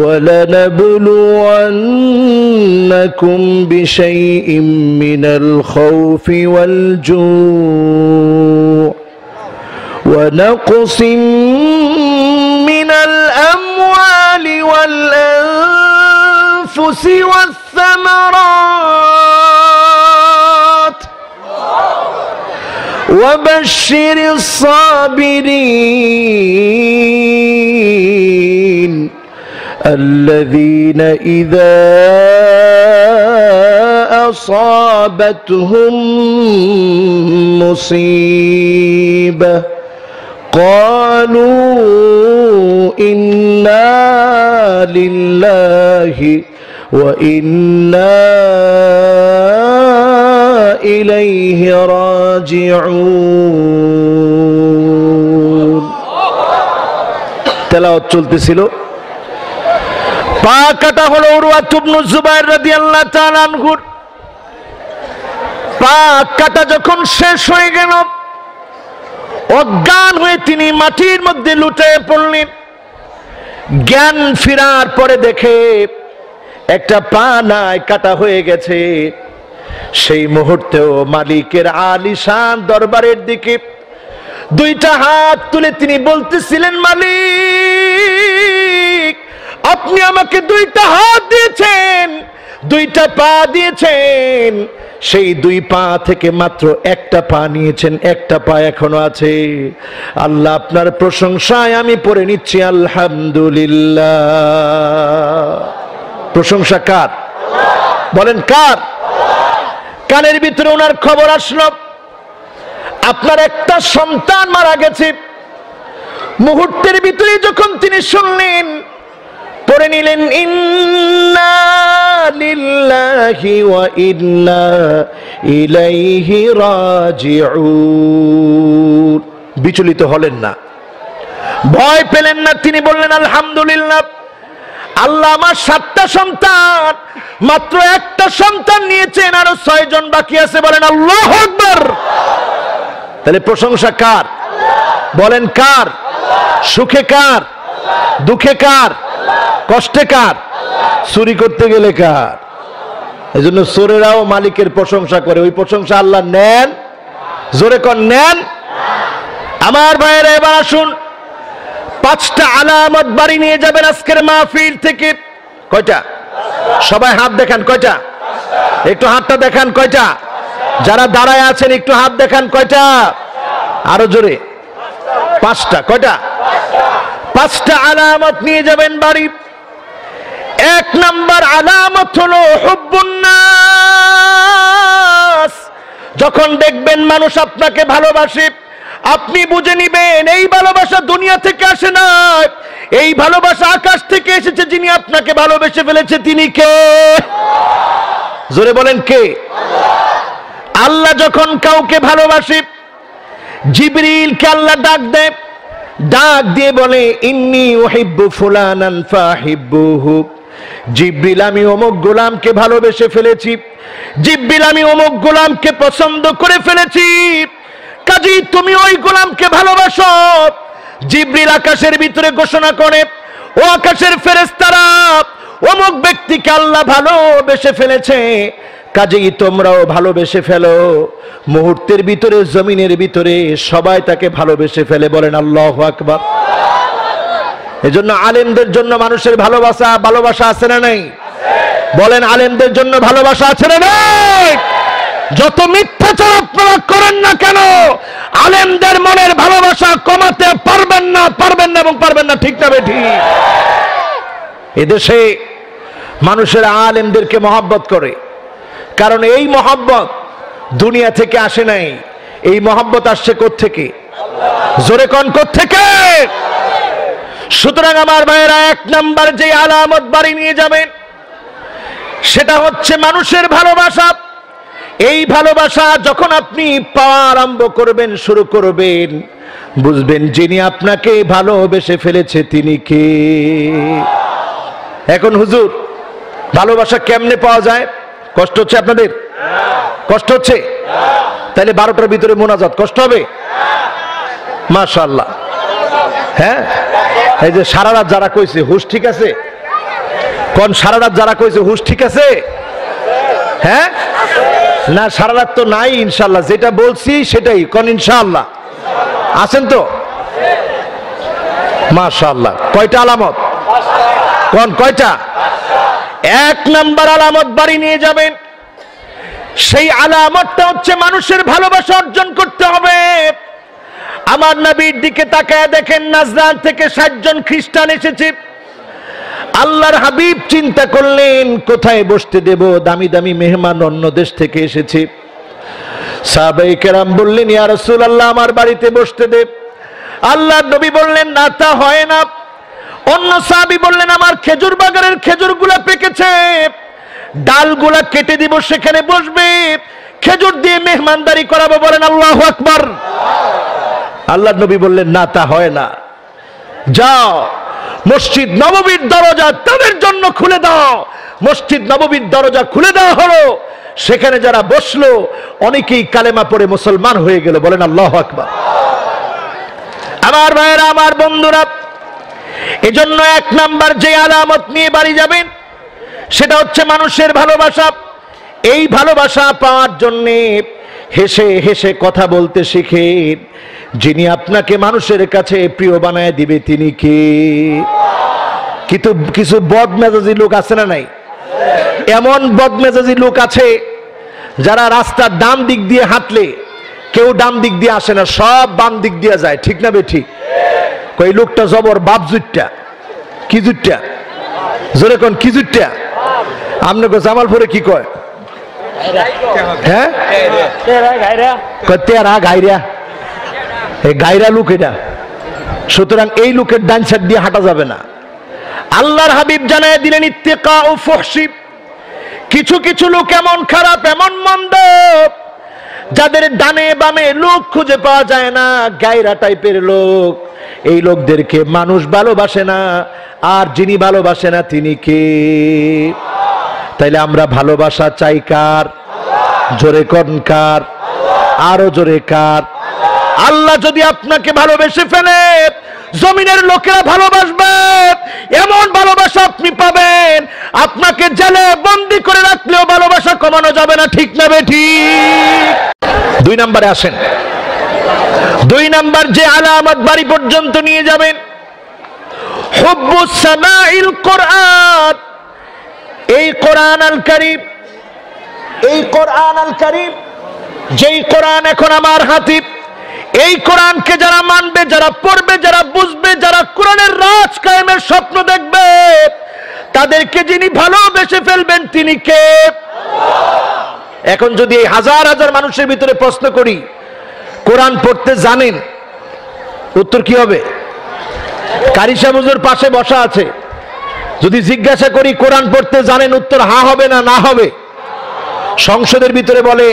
ولنبلونكم بشيء من الخوف والجوع ونقص من الأموال والأنفس والثمرات وبشر الصابرين الذين إذا أصابتهم مصيبة قالوا إنا لله وإنا إليه راجعون তেলাওয়াত চলতেছিল পা কাটা হলো উরওয়া ইবনে যুবাইর রাদিয়াল্লাহু তাআলা আনহুর পা কাটা যখন শেষ হয়ে গেল অজ্ঞান হয়ে তিনি মাটির মধ্যে লুটিয়ে পড়লেন জ্ঞান ফেরার পরে দেখে একটা পা নাই কাটা হয়ে গেছে সেই মুহূর্তেও মালিকের আলিশান দরবারের দিকে দুইটা হাত তুলে তিনি বলতেছিলেন মালিক আপনি আমাকে দুইটা হাত দিয়েছেন দুইটা পা দিয়েছেন সেই দুই পা থেকে মাত্র একটা পা নিয়েছেন একটা পা এখনো আছে আল্লাহ আপনার প্রশংসায় আমি পড়ে নিচ্ছি আলহামদুলিল্লাহ প্রশংসা কার বলেন কার কানের ভিতরে ওনার খবর আসলো আপনার একটা সন্তান মারা গেছে মুহূর্তের ভিতরে যখন তিনি শুনলেন পড়ে নিলেন ইন্না লিল্লাহি ওয়া ইন্না ইলাইহি রাজিউন বিচলিত হলেন না ভয় পেলেন না তিনি বললেন আলহামদুলিল্লাহ আল্লাহ আমার 7টা সন্তান মাত্র একটা সন্তান নিয়েছেন আরো 6 জন বাকি আছে বলেন আল্লাহু আকবার তাহলে প্রশংসা কার বলেন কার সুখে কার দুঃখে কার কষ্টে কার চুরি করতে গেলে কার এজন্য চোরেরাও মালিকের প্রশংসা করে ওই প্রশংসা আল্লাহ নেন জোরে কোন নেন আমার ভাইয়েরা এবার আসুন 5টা আলামত বাড়ি নিয়ে যাবেন আজকের মাহফিল থেকে কয়টা সবাই হাত দেখান কয়টা একটু হাতটা দেখান কয়টা যারা দাঁড়ায় আছেন একটু হাত দেখান কয়টা আরো জোরে 5টা কয়টা 5টা আলামত নিয়ে যাবেন বাড়ি 1 নাম্বার আলামত হলো হুব্বুন নাস যখন দেখবেন মানুষ আপনাকে ভালোবাসে আপনি বুঝে নিবেন এই ভালোবাসা দুনিয়া থেকে আসে না এই ভালোবাসা আকাশ থেকে এসেছে যিনি আপনাকে ভালোবেসে ফেলেছে তিনি কে জোরে বলেন কে আল্লাহ যখন কাউকে ভালোবাসে জিবরিলকে আল্লাহ ডাক দিয়ে বলে ইন্নী উহিব্বু ফুলানান ফাহিব্বুহু জিবরিল আমি অমুক গোলামকে ভালোবেসে ফেলেছি জিবরিল আমি অমুক গোলামকে পছন্দ করে ফেলেছি কাজী তুমি ওই গোলামকে ভালোবাসো জিবরিল আকাশের ভিতরে ঘোষণা করে ও আকাশের ফেরেশতারা অমুক ব্যক্তিকে আল্লাহ ভালোবেসে ফেলেছে কাজেই তোমরাও ভালোবেসে ফেলো মুহূর্তের ভিতরে জমিনের ভিতরে সবাই তাকে ভালোবেসে ফেলে বলেন আল্লাহু আকবার এজন্য আলেমদের জন্য মানুষের ভালোবাসা আছে না নাই বলেন আলেমদের জন্য ভালোবাসা আছে না নাই যত মিথ্যাচার আপনারা করেন না কেন আলেমদের মনের ভালোবাসা কমাতে পারবেন না এবং পারবেন না ঠিক না বেঠিক এদেশে মানুষের আলেমদেরকে মহব্বত করে কারণ এই মহব্বত দুনিয়া থেকে আসে নাই এই মহব্বত আসছে কোত্থেকে জোরে কোন কোত্থেকে সুতরাং আমার ভাইয়েরা 1 নাম্বার যে আলামত বাড়ি নিয়ে যাবেন সেটা হচ্ছে মানুষের ভালোবাসা এই ভালোবাসা যখন আপনি পাওয়া আরম্ভ করবেন শুরু করবেন বুঝবেন যিনি আপনাকে ভালোবেসে ফেলেছে তিনি কে এখন হুজুর ভালোবাসা কেমনে পাওয়া যায় কষ্ট হচ্ছে আপনাদের কষ্ট হচ্ছে তাহলে 12টার ভিতরে মোনাজাত কষ্ট হবে মাশাআল্লাহ হ্যাঁ এই যে সারা রাত যারা কইছে হুশ ঠিক আছে কোন সারা রাত যারা কইছে হুশ ঠিক আছে হ্যাঁ না সারা রাত তো নাই ইনশাআল্লাহ যেটা বলছি সেটাই কোন ইনশাআল্লাহ আছেন তো মাশাআল্লাহ কয়টা আলামত কোন কয়টা 1 নাম্বার আলামত বাড়ি নিয়ে যাবেন সেই আলামতটা হচ্ছে মানুষের ভালোবাসা অর্জন করতে হবে আমার নবীর দিকে তাকায় দেখেন নাজরান থেকে 60 জন খ্রিস্টান এসেছে আল্লাহর হাবিব চিন্তা করলেন কোথায় বসতে দেব, দামি দামি মেহমান অন্য দেশ থেকে এসেছে। সাহাবায়ে কেরাম বললেন, ইয়া রাসূলুল্লাহ আমার বাড়িতে বসতে দে। আল্লাহর নবী বললেন, না তা হয় না। অন্য সাহাবী বললেন, আমার খেজুর বাগানের খেজুরগুলা পেকেছে, ডালগুলা কেটে দিব, সেখানে বসবে, খেজুর দিয়ে মেহমানদারি করাবো। বলেন আল্লাহু আকবার। আল্লাহর নবী বললেন, না তা হয় না, যাও মসজিদ নববীর দরজা তাদের জন্য খুলে দাও। মসজিদ নববীর দরজা খুলে দেওয়া হলো, সেখানে যারা বসলো অনেকেই কালেমা পড়ে মুসলমান হয়ে গেল। বলেন আল্লাহু আকবার। আমার ভাইয়েরা, আমার বন্ধুরা, এজন্য এক নাম্বার যে আলামত নিয়ে বাড়ি যাবেন সেটা হচ্ছে মানুষের ভালোবাসা। এই ভালোবাসা পাওয়ার জন্য হেসে হেসে কথা বলতে শিখেন। যিনি আপনাকে মানুষের কাছে প্রিয় বানায় দিবে তিনি কে? কিন্তু কিছু বদমেজাজি লোক আছে না নাই? এমন বদমেজাজি লোক আছে যারা রাস্তার ডান দিক দিয়ে হাঁটলে কেউ ডান দিক দিয়ে আসে না, সব বাম দিক দিয়ে যায়। ঠিক না বেঠি? কই লোকটা জবর বাপ জুটটা, কি জুটটা? জোরে কোন কি জুটটা? আপনাকে জামালপুরে কি কয়? হ্যাঁ, তেরা গাইরা, এই গাইরা লোক এটা। সুতরাং এই লোকের ডান সাইড দিয়ে হাঁটা যাবে না। আল্লাহর হাবিব জানায় দিলেন, ইত্তিকা ও ফুহশি। কিছু কিছু লোক এমন খারাপ, এমন মন্দ, যাদের ডানে বামে লোক খুঁজে পাওয়া যায় না, গায়রা টাইপের লোক। এই লোকদেরকে মানুষ ভালোবাসে না, আর যিনি ভালোবাসে না তিনি কে? তাইলে আমরা ভালোবাসা চাই কার? জোরে কোন কার? আরো জোরে কার? আল্লাহ যদি আপনাকে ভালোবেসে ফেলে, জমিনের লোকেরা ভালোবাসবে, এমন ভালোবাসা আপনি পাবেন, আপনাকে জেলে বন্দি করে রাখলেও ভালোবাসা কমানো যাবে না। ঠিক না বেঠিক? দুই নম্বরে আসেন। দুই নম্বর যে আলামত বাড়ি পর্যন্ত নিয়ে যাবেন, হুব্বুস সামাইল কোরআন। এই কোরআন আল কারীম, এই কোরআন আল কারীম, যেই কোরআন এখন আমার হাতে, এই কোরআনকে যারা মানবে, যারা পড়বে, যারা বুঝবে, যারা কোরআনের রাজ কায়েমের স্বপ্ন দেখবে, তাদেরকে যিনি ভালোবেসে ফেলবেন তিনি কে? এখন যদি এই হাজার হাজার মানুষের ভিতরে প্রশ্ন করি, কোরআন পড়তে জানেন? উত্তর কি হবে? কারি সাহেব হুজুর পাশে বসা আছে, যদি জিজ্ঞাসা করি কোরআন পড়তে জানেন, উত্তর হা হবে না না হবে? সংসদের ভিতরে বলে,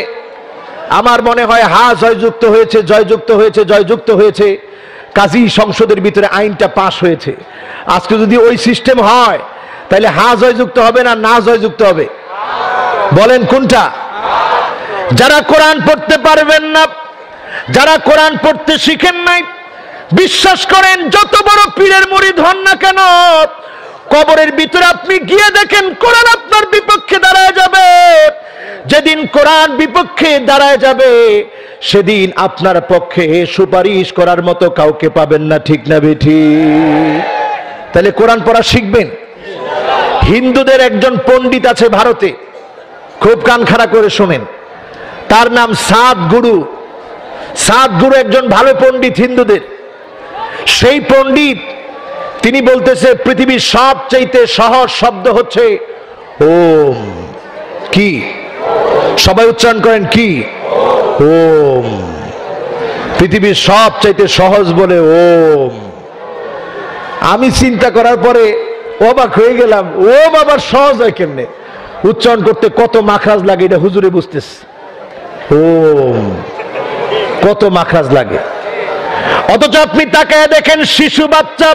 আমার মনে হয় হা জয়যুক্ত হয়েছে, জয়যুক্ত হয়েছে, জয়যুক্ত হয়েছে, কাজী সংসদের ভিতরে আইনটা পাশ হয়েছে। আজকে যদি ওই সিস্টেম হয়, তাহলে হা জয়যুক্ত হবে না না জয়যুক্ত হবে? বলেন কোনটা? যারা কোরআন পড়তে পারবেন না, যারা কোরআন পড়তে শিখেন নাই, বিশ্বাস করেন যত বড় পীরের মুরিদ হন না কেন, কবরের ভিতরে আপনি গিয়ে দেখেন কোরআন আপনার বিপক্ষে দাঁড়ায় যাবে। যেদিন কোরআন বিপক্ষে দাঁড়ায় যাবে, সেদিন আপনার পক্ষে সুপারিশ করার মতো কাউকে পাবেন না। ঠিক না বেঠিক? তাহলে কোরআন পড়া শিখবেন। হিন্দুদের একজন পণ্ডিত আছে ভারতে, খুব কান খাড়া করে শোনেন, তার নাম সাদ গুরু। সাদ গুরু একজন ভালো পণ্ডিত হিন্দুদের। সেই পণ্ডিত তিনি বলতেছে, পৃথিবীর সবচাইতে সহজ শব্দ হচ্ছে ওম। কি? সবাই উচ্চারণ করেন, কি? ওম। পৃথিবীর সবচাইতে সহজ বলে ওম। আমি চিন্তা করার পরে অবাক হয়ে গেলাম, ওম আবার সহজ হয় কেমনে? উচ্চারণ করতে কত মাখরাজ লাগে এটা হুজুরে বুঝতেছে। ওম কত মাখরাজ লাগে। অথচ আপনি তাকায় দেখেন শিশু বাচ্চা,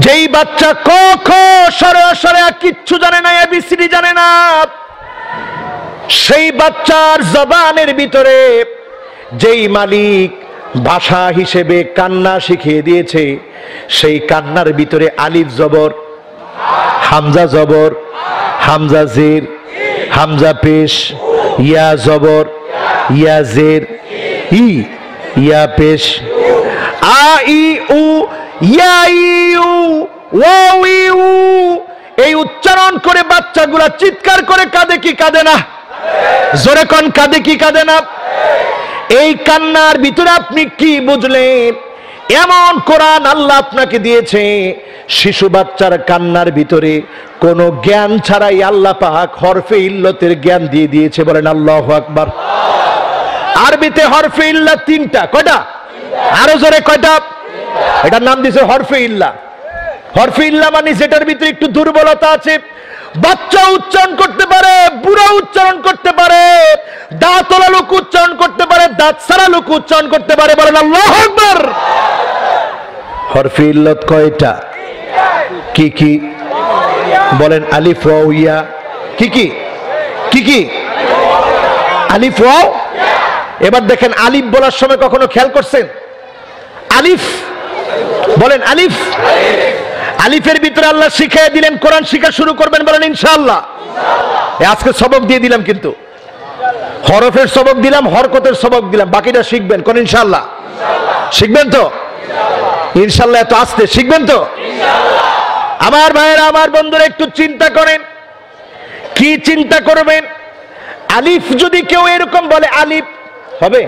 যেই বাচ্চা ক খ সরে সরে কিচ্ছু জানে না, এবিসিডি জানে না, সেই বাচ্চার জবানের ভিতরে যেই মালিক ভাষা হিসেবে কান্না শিখিয়ে দিয়েছে, সেই কান্নার ভিতরে আলিফ জবর, হামজা জবর, হামজা জের, হামজা পেশ, ইয়া জবর, ইয়া জের, ই, ইয়া পেশ, আ ই উ, ইয়া ই উ, ওয়া ই উ, এই উচ্চারণ করে বাচ্চাগুলা চিৎকার করে কাঁদে কি কাঁদে না? জোরে কোন কাঁদে কি কাঁদে না? এই কান্নার ভিতরে আপনি কি বুঝলেন? এমন কোরআন আল্লাহ আপনাকে দিয়েছে, শিশু বাচ্চার কান্নার ভিতরে কোনো জ্ঞান ছাড়াই আল্লাহ পাক হরফে ইল্লতের জ্ঞান দিয়ে দিয়েছে। বলেন আল্লাহু আকবার। আরবিতে হরফে ইল্লা তিনটা। কয়টা? আরো জোরে কয়টা? এটার নাম দিয়েছে হরফে ইল্লা। হরফে ইল্লা মানে যেটার ভিতরে একটু দুর্বলতা আছে। বাচ্চা উচ্চারণ করতে পারে, বুড়া উচ্চারণ করতে পারে, দাঁতওয়ালা লোক উচ্চারণ করতে পারে, দাঁত ছাড়া লোক উচ্চারণ করতে পারে। বলেন আল্লাহু আকবার। হরফে ইল্লত কয়টা? কি কি বলেন? আলিফ ওয়া ইয়া। কি কি? কি কি? আলিফ ওয়া। এবার দেখেন আলিফ বলার সময় কখনো খেয়াল করছেন? আলিফ বলেন, আলিফ। আলিফের ভিতরে আল্লাহ শিখিয়ে দিলেন কোরআন শিখা শুরু করবেন। বলেন ইনশাআল্লাহ। আজকে সবক দিয়ে দিলাম, কিন্তু হরফের সবক দিলাম, হরকতের সবক দিলাম, বাকিটা শিখবেন। কোন ইনশাআল্লাহ? শিখবেন তো ইনশাআল্লাহ? এত আস্তে শিখবেন তো? আমার ভাইয়েরা, আমার বন্ধুরা, একটু চিন্তা করেন। কি চিন্তা করবেন? আলিফ যদি কেউ এরকম বলে আলিফ হবে?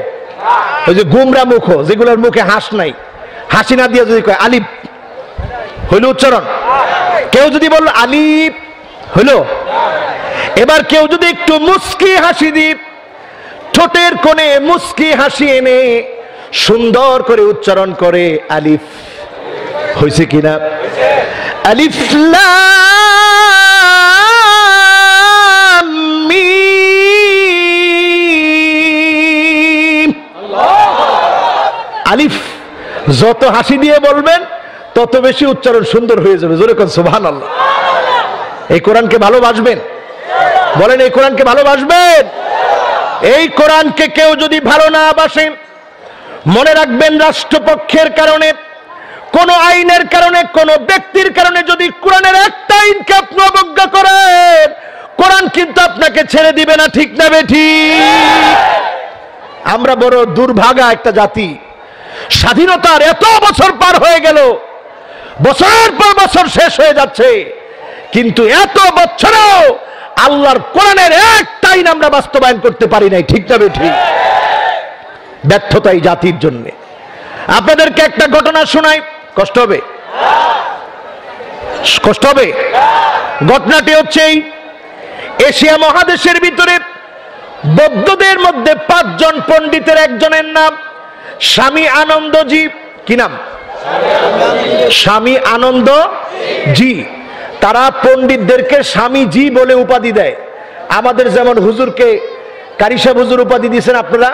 ওই যে গুমরা মুখ, যেগুলোর মুখে হাস নাই, হাসি না দিয়ে যদি কয় আলিফ, হইল উচ্চারণ? কেউ যদি বলল আলিফ, হইল? এবার কেউ যদি একটু মুস্কি হাসি দি, ঠোঁটের কোণে মুস্কি হাসি এনে সুন্দর করে উচ্চারণ করে আলিফ, হয়েছে কিনা? আলিফ লাম মিম। আলিফ যত হাসি দিয়ে বলবেন তত বেশি উচ্চারণ সুন্দর হয়ে যাবে। জোরে কোন সুবহানাল্লাহ। এই কোরআনকে ভালোবাসবেন? বলেন এই কোরআনকে ভালোবাসবেন? এই কোরআনকে কেউ যদি ভালো না বাসেন, মনে রাখবেন রাষ্ট্রপক্ষের কারণে, কোন আইনের কারণে, কোন ব্যক্তির কারণে যদি কোরআনের একটা আইনকে আপনি অবজ্ঞা করেন, কোরআন কিন্তু আপনাকে ছেড়ে দিবে না। ঠিক না বেঠিক? আমরা বড় দুর্ভাগা একটা জাতি। স্বাধীনতার এত বছর পার হয়ে গেল, বছর পর বছর শেষ হয়ে যাচ্ছে, কিন্তু এত বছরেও আল্লাহর কোরআনের একটা আইন আমরা বাস্তবায়ন করতে পারি নাই। ঠিক না বেঠিক? ব্যর্থতাই জাতির জন্য। আপনাদেরকে একটা ঘটনা শোনাই, কষ্ট হবে? কষ্ট হবে? ঘটনাটি হচ্ছে এশিয়া মহাদেশের ভিতরে বৌদ্ধদের মধ্যে 5 জন পণ্ডিতের একজনের নাম স্বামী আনন্দজি। কি নাম? স্বামী আনন্দজি। তারা পণ্ডিতদেরকে স্বামীজি বলে উপাধি দেয়। আমাদের যেমন হুজুরকে কারি সাহেব হুজুর উপাধি দিয়েছেন আপনারা,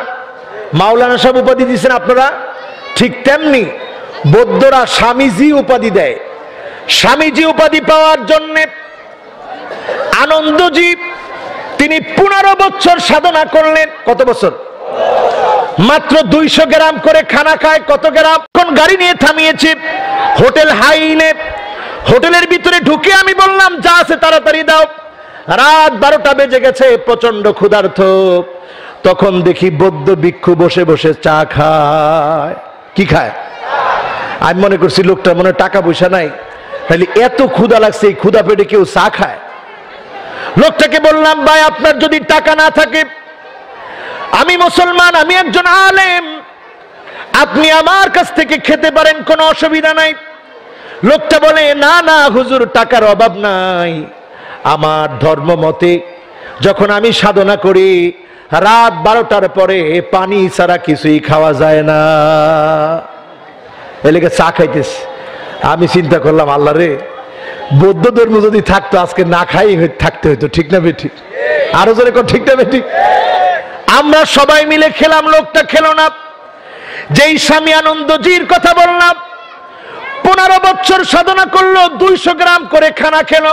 মাওলানা সাহেব উপাধি দিয়েছেন আপনারা, ঠিক তেমনি বৌদ্ধরা স্বামীজি উপাধি দেয়। স্বামীজি উপাধি পাওয়ার জন্য আনন্দজি তিনি 15 বছর সাধনা করলেন। কত বছর? মাত্র 200 গ্রাম করে খানা খায়। কত গ্রাম? কোন গাড়ি নিয়ে থামিয়েছে হোটেল হাইনে। হোটেলের ভিতরে ঢুকে আমি বললাম যা আছে তাড়াতাড়ি দাও। রাত 12টা বেজে গেছে, প্রচন্ড ক্ষুধার্ত। তখন দেখি বৌদ্ধ ভিক্ষু বসে বসে চা খায়। কি খায়? আমি মনে করছি লোকটা মনে টাকা পয়সা নাই, তাহলে এত ক্ষুধা লাগছে, এই ক্ষুধা পেটে কেউ চা খায়? লোকটাকে বললাম ভাই আপনার যদি টাকা না থাকে, আমি মুসলমান, আমি একজন আলেম, আপনি আমার কাছ থেকে খেতে পারেন, কোনো অসুবিধা নাই। লোকটা বলে না না হুজুর, টাকার অভাব নাই। আমার ধর্ম মতে যখন আমি সাধনা করি রাত 12টার পরে পানি ছাড়া কিছুই খাওয়া যায় না, এলাকা চা খাইতেছে। আমি চিন্তা করলাম আল্লাহ রে, বৌদ্ধ ধর্ম যদি থাকতো আজকে না খাই থাকতে হইতো। ঠিক না বেঠিক? আরো জোরে কর ঠিক না বেঠিক? আমরা সবাই মিলে খেলাম, লোকটা খেলো না। যেই স্বামী আনন্দজির কথা বললাম, 15 বছর সাধনা করলো, 200 গ্রাম করে খানা খেলো,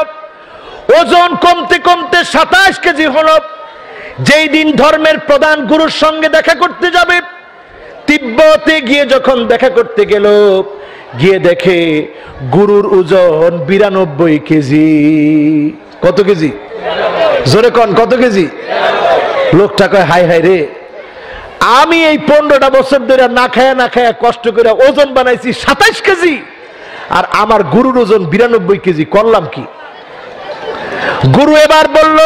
ওজন কমতে কমতে 27 কেজি হলো। যেই দিন ধর্মের প্রধান গুরুর সঙ্গে দেখা করতে যাবে, তিব্বতে গিয়ে যখন দেখা করতে গেল, গিয়ে দেখে গুরুর ওজন 92 কেজি। কত কেজি? জোরে কন কত কেজি? লোকটা কয় হাই হাই রে, আমি এই 15টা বছর ধরে না খায়া কষ্ট করে ওজন বানাইছি 27 কেজি, আর আমার গুরুর ওজন 92 কেজি, করলাম কি? গুরু এবার বলল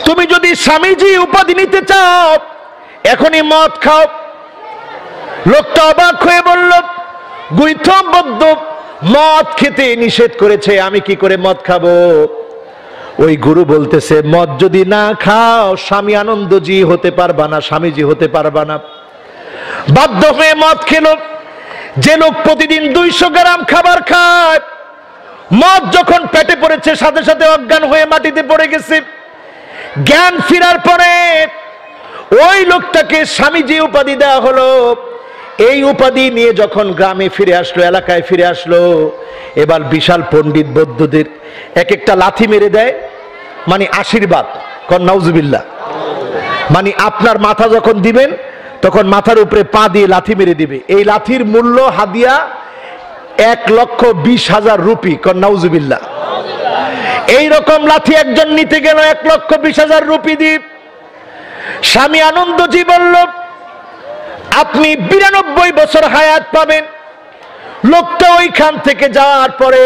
তুমি যদি স্বামীজি উপাধি নিতে চাও এখনই মদ খাও। লোকটা অবাক হয়ে বলল গুইথম বৌদ্ধ মদ খেতে নিষেধ করেছে, আমি কি করে মদ খাবো? ওই গুরু বলতেছে, মদ যদি না খাও স্বামী আনন্দজি হতে পারবা না, স্বামীজি হতে পারবা না। বাধ্য হয়ে মদ খেলো। যে লোক প্রতিদিন 200 গ্রাম খাবার খায়, মদ যখন পেটে পড়েছে সাথে সাথে অজ্ঞান হয়ে মাটিতে পড়ে গেছে। জ্ঞান ফেরার পরে ওই লোকটাকে স্বামীজি উপাধি দেওয়া হলো। এই উপাধি নিয়ে যখন গ্রামে ফিরে আসলো, এলাকায় ফিরে আসলো, এবার বিশাল পণ্ডিত বৌদ্ধদের এক একটা লাথি মেরে দেয়, মানে আশীর্বাদ, কন নাউজুবিল্লাহ। মানে আপনার মাথা যখন দিবেন তখন মাথার উপরে পা দিয়ে লাথি মেরে দিবে। এই লাথির মূল্য হাদিয়া 1,20,000 রুপি, কন নাউজুবিল্লাহ। এইরকম লাথি একজন নিতে গেল 1,20,000 রুপি দিয়ে। স্বামী আনন্দজি বলল, আপনি 92 বছর হায়াত পাবেন। লোকটা ওইখান থেকে যাওয়ার পরে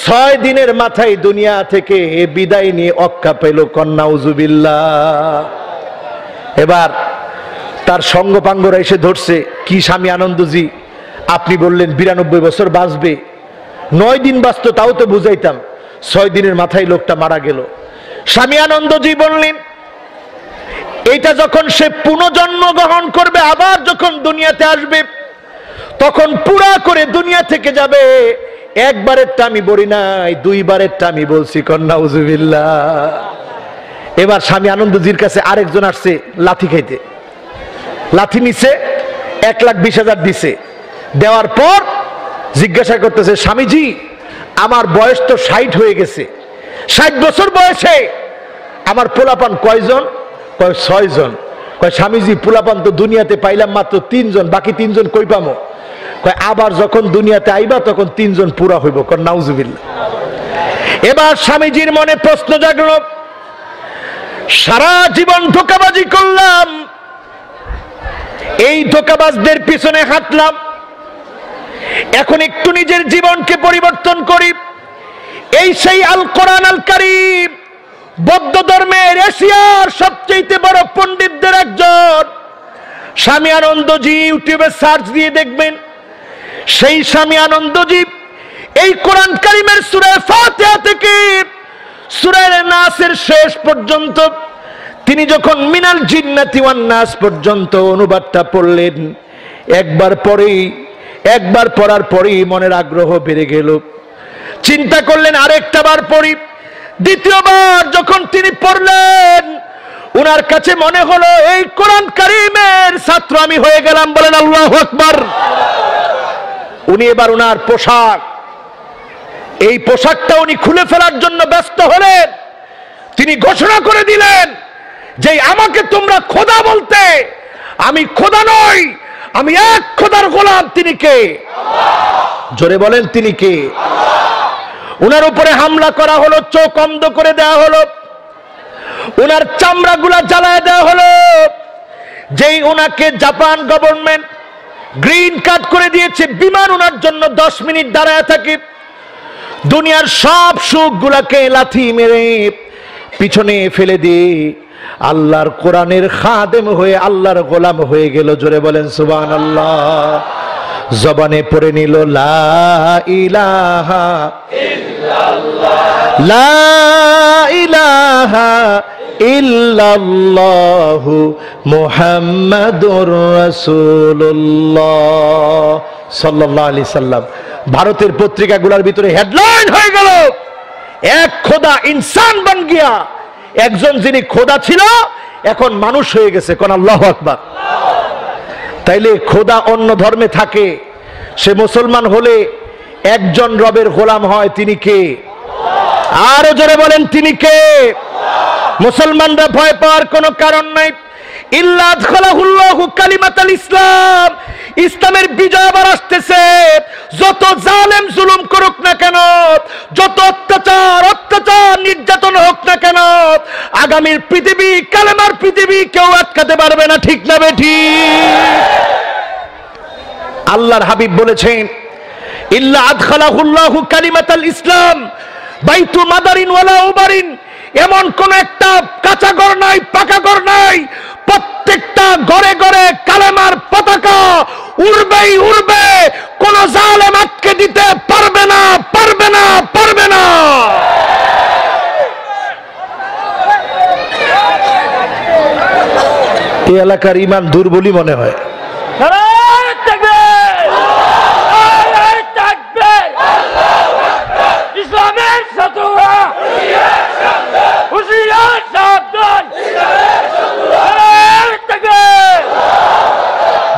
6 দিনের মাথায় দুনিয়া থেকে বিদায় নিয়ে অক্কা পেল, কন্নাউজুবিল্লাহ। এবার তার সঙ্গপাঙ্গরা এসে ধরছে, কি স্বামী আনন্দজি, আপনি বললেন 92 বছর বাঁচবে, 9 দিন বাঁচত তাও তো বুঝাইতাম, 6 দিনের মাথায় লোকটা মারা গেল। স্বামী আনন্দজি বললেন, এইটা যখন সে পুনর্জন্ম গ্রহণ করবে, আবার যখন দুনিয়াতে আসবে, তখন পুরা করে দুনিয়া থেকে যাবে। একবারেরটা আমি বলি নাই, 2বারেরটা আমি বলছি, কন্নাউজুবিল্লাহ। এবার স্বামী আনন্দজির কাছে আরেকজন আসছে লাথি খাইতে। লাথি নিছে, 1,20,000 দিছে। দেওয়ার পর জিজ্ঞাসা করতেছে, স্বামীজি আমার বয়স তো 60 হয়ে গেছে, 60 বছর বয়সে আমার পোলাপান কয়জন? কয় 6 জন। কয় স্বামীজি পোলাপান তো দুনিয়াতে পাইলাম মাত্র 3 জন, বাকি 3 জন কই পামো? কয় আবার যখন দুনিয়াতে আইবা তখন 3 জন পুরা হইব, কন নাউজুবিল্লাহ। এবার স্বামীজির মনে প্রশ্ন জাগলো, সারা জীবন ধোঁকাবাজি করলাম, এই ধোঁকাবাজদের পিছনে হাঁটলাম, এখন একটু নিজের জীবনকে পরিবর্তন করি। এই সেই আল কোরআন আল কারীম, বৌদ্ধ ধর্মের এশিয়ার সবচেয়ে বড় পণ্ডিতদের একজন স্বামী আনন্দজি। ইউটিউবে সার্চ দিয়ে দেখবেন, সেই স্বামী আনন্দজি এই কোরআন কারীমের সূরা ফাতিহা থেকে সূরা নাসের শেষ পর্যন্ত তিনি যখন মিনাল জিন্নাতি ওয়ান নাস পর্যন্ত অনুবাদটা পড়লেন, একবার পড়ার পরেই মনের আগ্রহ বেড়ে গেল। চিন্তা করলেন আরেকটা বার পড়ি। দ্বিতীয়বার যখন তিনি পড়লেন, উনার কাছে মনে হলো এই কোরআন কারীমের ছাত্র আমি হয়ে গেলাম, বলেন আল্লাহু আকবার। উনি এবার উনার পোশাক, এই পোশাকটা উনি খুলে ফেলার জন্য ব্যস্ত হলেন। তিনি ঘোষণা করে দিলেন যে আমাকে তোমরা খোদা বলতে, আমি খোদা নই, আমি এক খোদার গোলাম। তিনি কে? জোরে বলেন, তিনি কে? উনার উপরে হামলা করা হলো, চোখ অন্ধ করে দেওয়া হলো, উনার চামড়াগুলা জ্বালায় দেওয়া হলো। যেই উনাকে জাপান গভর্নমেন্ট গ্রিন কার্ড করে দিয়েছে, বিমান উনার জন্য 10 মিনিট দাঁড়ায় থাকে। দুনিয়ার সব সুখ গুলাকে লাথি মেরে পিছনে ফেলে দিয়ে আল্লাহর কোরআনের খাদেম হয়ে আল্লাহর গোলাম হয়ে গেল। জোরে বলেন সুবহানাল্লাহ। জবানে পড়ে নিল লা ইলাহা ইল্লাল্লাহ, লা ইলাহা ইল্লাল্লাহু মুহাম্মাদুর রাসূলুল্লাহ সাল্লাল্লাহু আলাইহি সাল্লাম। ভারতের পত্রিকাগুলোর ভিতরে হেডলাইন হয়ে গেল, এক খোদা ইনসান বন গিয়া। একজন যিনি খোদা ছিল এখন মানুষ হয়ে গেছে, কোন আল্লাহু আকবার। তাইলে খোদা অন্য ধর্মে থাকে, সে মুসলমান হলে একজন রবের গোলাম হয়, তিনি কে? আরো জোরে বলেন, তিনি কে? মুসলমানরা ভয় পাওয়ার কোনো কারণ নাই। ইল্লা আদখালাহুল্লাহু কালিমাতাল ইসলাম, ইসলামের বিজয় আবার আসতেছে। যত জালেম জুলুম করুক না কেন, যত অত্যাচার নির্যাতন হোক না কেন, আগামীর পৃথিবী, কালেমার পৃথিবী কেউ আটকাতে পারবে না। ঠিক না বেঠিক? আল্লাহর হাবিব বলেছেন, ইল্লা আদখালাহুল্লাহু কালিমাতাল ইসলাম বাইতু মাদারিন ওয়ালা উবারিন। এমন কোন একটা কাঁচা ঘর নাই, পাকা ঘর নাই, প্রত্যেকটা ঘরে ঘরে কালেমার পতাকা উড়বেই উড়বে। কোন জালেম আটকে দিতে পারবে না, পারবে না, পারবে না। এই এলাকার ইমান দুর্বলই মনে হয়।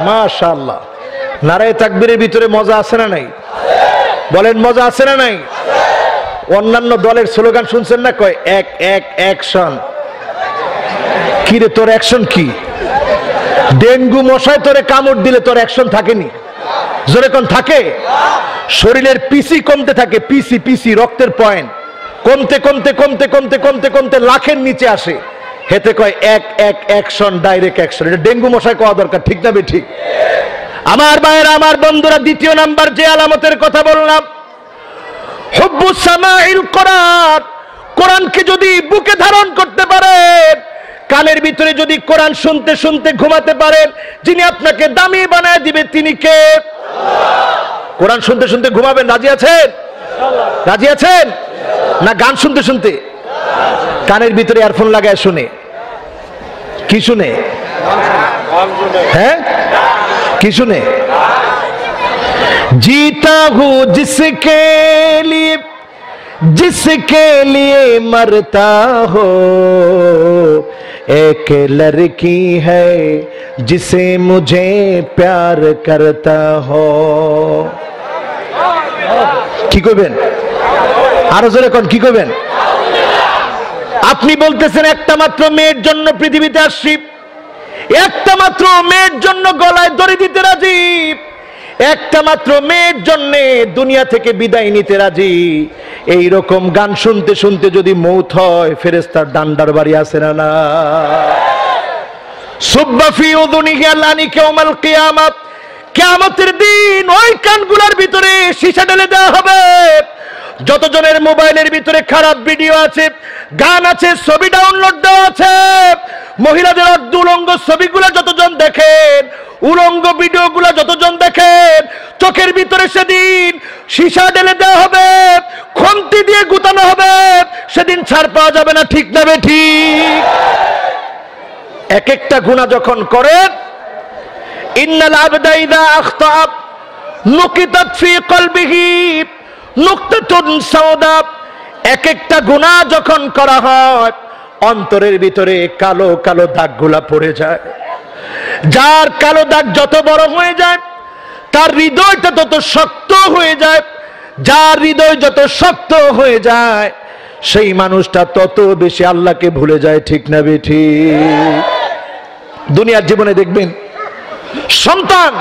মাশাআল্লাহ, নারায়ে তাকবীরের ভিতরে মজা আছে না নাই? বলেন মজা আছে না নাই? অন্যান্য দলের স্লোগান শুনছেন না, কয় এক এক অ্যাকশন। কি রে তোর অ্যাকশন কি? ডেঙ্গু মশায় তোরে কামড় দিলে তোর অ্যাকশন থাকেনি? জোরে কোন থাকে? শরীরের পিসি কমতে থাকে, পিসি পিসি রক্তের পয়েন্ট কমতে কমতে কমতে কমতে কমতে কমতে লাখের নিচে আসে, হেতে কয় এক এক অ্যাকশন, ডাইরেক্ট অ্যাকশন। এটা ডেঙ্গু মশায় কোয়া দরকার, ঠিক না বেঠিক? আমার ভাইয়েরা, আমার বন্ধুরা, দ্বিতীয় নাম্বার যে আলামতের কথা বললাম, হুব্বুস সামাইল কোরআন। কোরআনকে যদি বুকে ধারণ করতে পারেন, কানের ভিতরে যদি কোরআন শুনতে শুনতে ঘুমাতে পারেন, যিনি আপনাকে দামি বানায় দিবে তিনি কে? কোরআন শুনতে শুনতে ঘুমাবেন, রাজি আছেন? রাজি আছেন না গান শুনতে শুনতে? কানের ভিতরে ইয়ারফোন লাগায় শুনে, কি শুনে? হ্যাঁ, কি শুনে? जीता हूं जिसके लिए मरता हो, एक लड़की है जिसे मुझे प्यार करता हो। কি কইবেন? আরো জোরে কোন, কি কইবেন? আপনি বলতেছেন একটা মাত্র মেয়ের জন্য পৃথিবীতে আসছি, একটা মাত্র মেয়ের জন্য গলায় দড়ি দিতে রাজি, একটা মাত্র মেয়ের জন্য দুনিয়া থেকে বিদায় নিতে রাজি। এই রকম গান শুনতে শুনতে যদি মৌত হয়, ফেরেশতার ডান্ডার বাড়ি আছে না না? সুব্বা ফি উযুনিহি আলানি ইয়াউমাল কিয়ামাত, কিয়ামতের দিন ওই কানগুলোর ভিতরে সীসা ঢেলে দেওয়া হবে। যতজনের মোবাইলের ভিতরে খারাপ ভিডিও আছে, গান আছে, ছবি ডাউনলোড দেওয়া আছে, মহিলাদের উলঙ্গ ছবিগুলো যতজন দেখেন, উলঙ্গ ভিডিওগুলো যতজন দেখেন, চোখের ভিতরে সেদিন সীসা ঢেলে দেওয়া হবে, খন্তি দিয়ে গুতানো হবে, সেদিন ছাড় পাওয়া যাবে না, ঠিক না বেঠিক? এক একটা গুনাহ যখন করেন, ইন্নাল আবদা ইযা আখতা নুকিতাত ফি কলবিহি নুকতাতুন সাওদা। এক একটা গুনাহ যখন করা হয়, অন্তরের ভিতরে কালো কালো দাগগুলা পড়ে যায়। যার কালো দাগ যত বড় হয়ে যায়, তার হৃদয়টা তত শক্ত হয়ে যায়। যার হৃদয় যত শক্ত হয়ে যায়, সেই মানুষটা তত বেশি আল্লাহকে ভুলে যায়, ঠিক না বেঠিক? দুনিয়ার জীবনে দেখবেন, সন্তান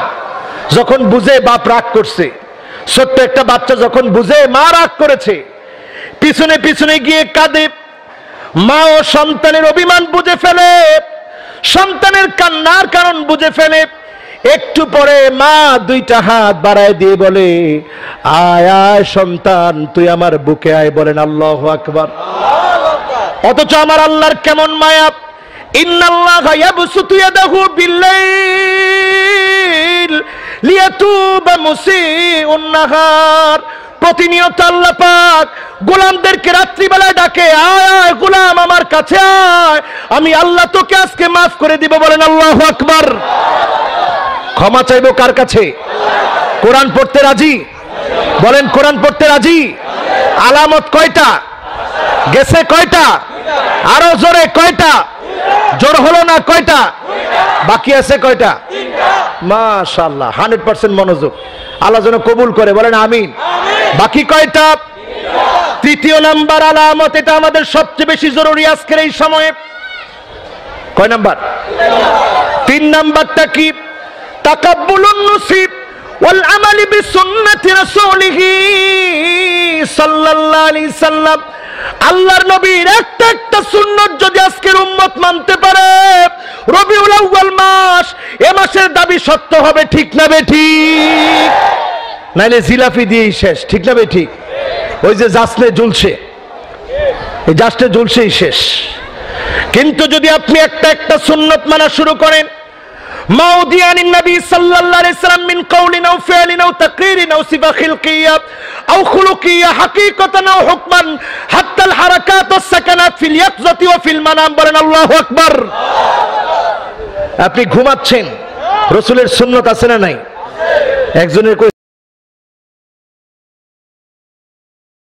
যখন বুঝে বাপ রাগ করছে, ছোট্ট একটা বাচ্চা যখন বুঝে মা রাগ করেছে, পিছনে পিছনে গিয়ে কাঁদে। মা ও সন্তানের অভিমান বুঝে ফেলে, সন্তানের কান্নার কারণ বুঝে ফেলে। একটু পরে মা দুইটা হাত বাড়ায় দিয়ে বলে, আয় আয় সন্তান, তুই আমার বুকে আয়। বলেন আল্লাহু আকবার। অথচ আমার আল্লাহর কেমন মায়া! ইন্নাল্লাহা ইয়াবসুতু ইয়াদাহু বিল্লাইল লিয়াতুবা মুসিউন নাহার। প্রতিনিয়ত আল্লাহ পাক গোলামদেরকে রাত্রিবেলায় ডাকে, আয় আয় গোলাম আমার কাছে আয়, আমি আল্লাহ তোকে আজকে মাফ করে দিব। বলেন আল্লাহু আকবার। ক্ষমা চাইবো কার কাছে? কোরআন পড়তে রাজি? বলেন কোরআন পড়তে রাজি? আলামত কয়টা গেছে? কয়টা? আরো জোরে কয়টা? জোর হলো না কয়টা? বাকি আছে কয়টা? মাশাআল্লাহ, 100% মনোযোগ। আল্লাহ যেন কবুল করে, বলেন আমিন। বাকি কয়টা? তৃতীয় নাম্বার আলামত, এটা আমাদের সবচেয়ে বেশি জরুরি আজকের এই সময়ে। কয় নাম্বার? 3 নাম্বারটা কি? তাকাব্বুলুন নসিব ওয়াল আমালি বিসুন্নতি রাসূলিহি সাল্লাল্লাহু আলাইহি সাল্লাম। আল্লাহর নবীর একটা একটা সুন্নাত যদি আজকের উম্মত মানতে পারে, রবিউল আউয়াল মাস, এ মাসের দাবি সত্য হবে, ঠিক না বেঠিক? নাইলে জিলাপি দিয়েই শেষ, ঠিক না বেঠিক? ওই যে জাসনে ঝুলছে, এই জাসনে ঝুলছেই শেষ। কিন্তু যদি আপনি একটা একটা সুন্নাত মানা শুরু করেন, মাউদিয়ানিন নবী সাল্লাল্লাহু আলাইহি ওয়াসাল্লাম মিন কাউলিন আও ফি'লিন আও তাকরিরিন আও সিফা খিলকিয়্যা আও খুলুকিয়্যা হাকীকাতান আও হুকমান হাত্তা আল হারাকাত ওয়াস সাকানাত ফিল ইয়াকযাতি ওয়া ফিল মানাম, বলেন আল্লাহু আকবার। আপনি ঘুমাচ্ছেন, রাসূলের সুন্নাত আছে না নাই? একজনের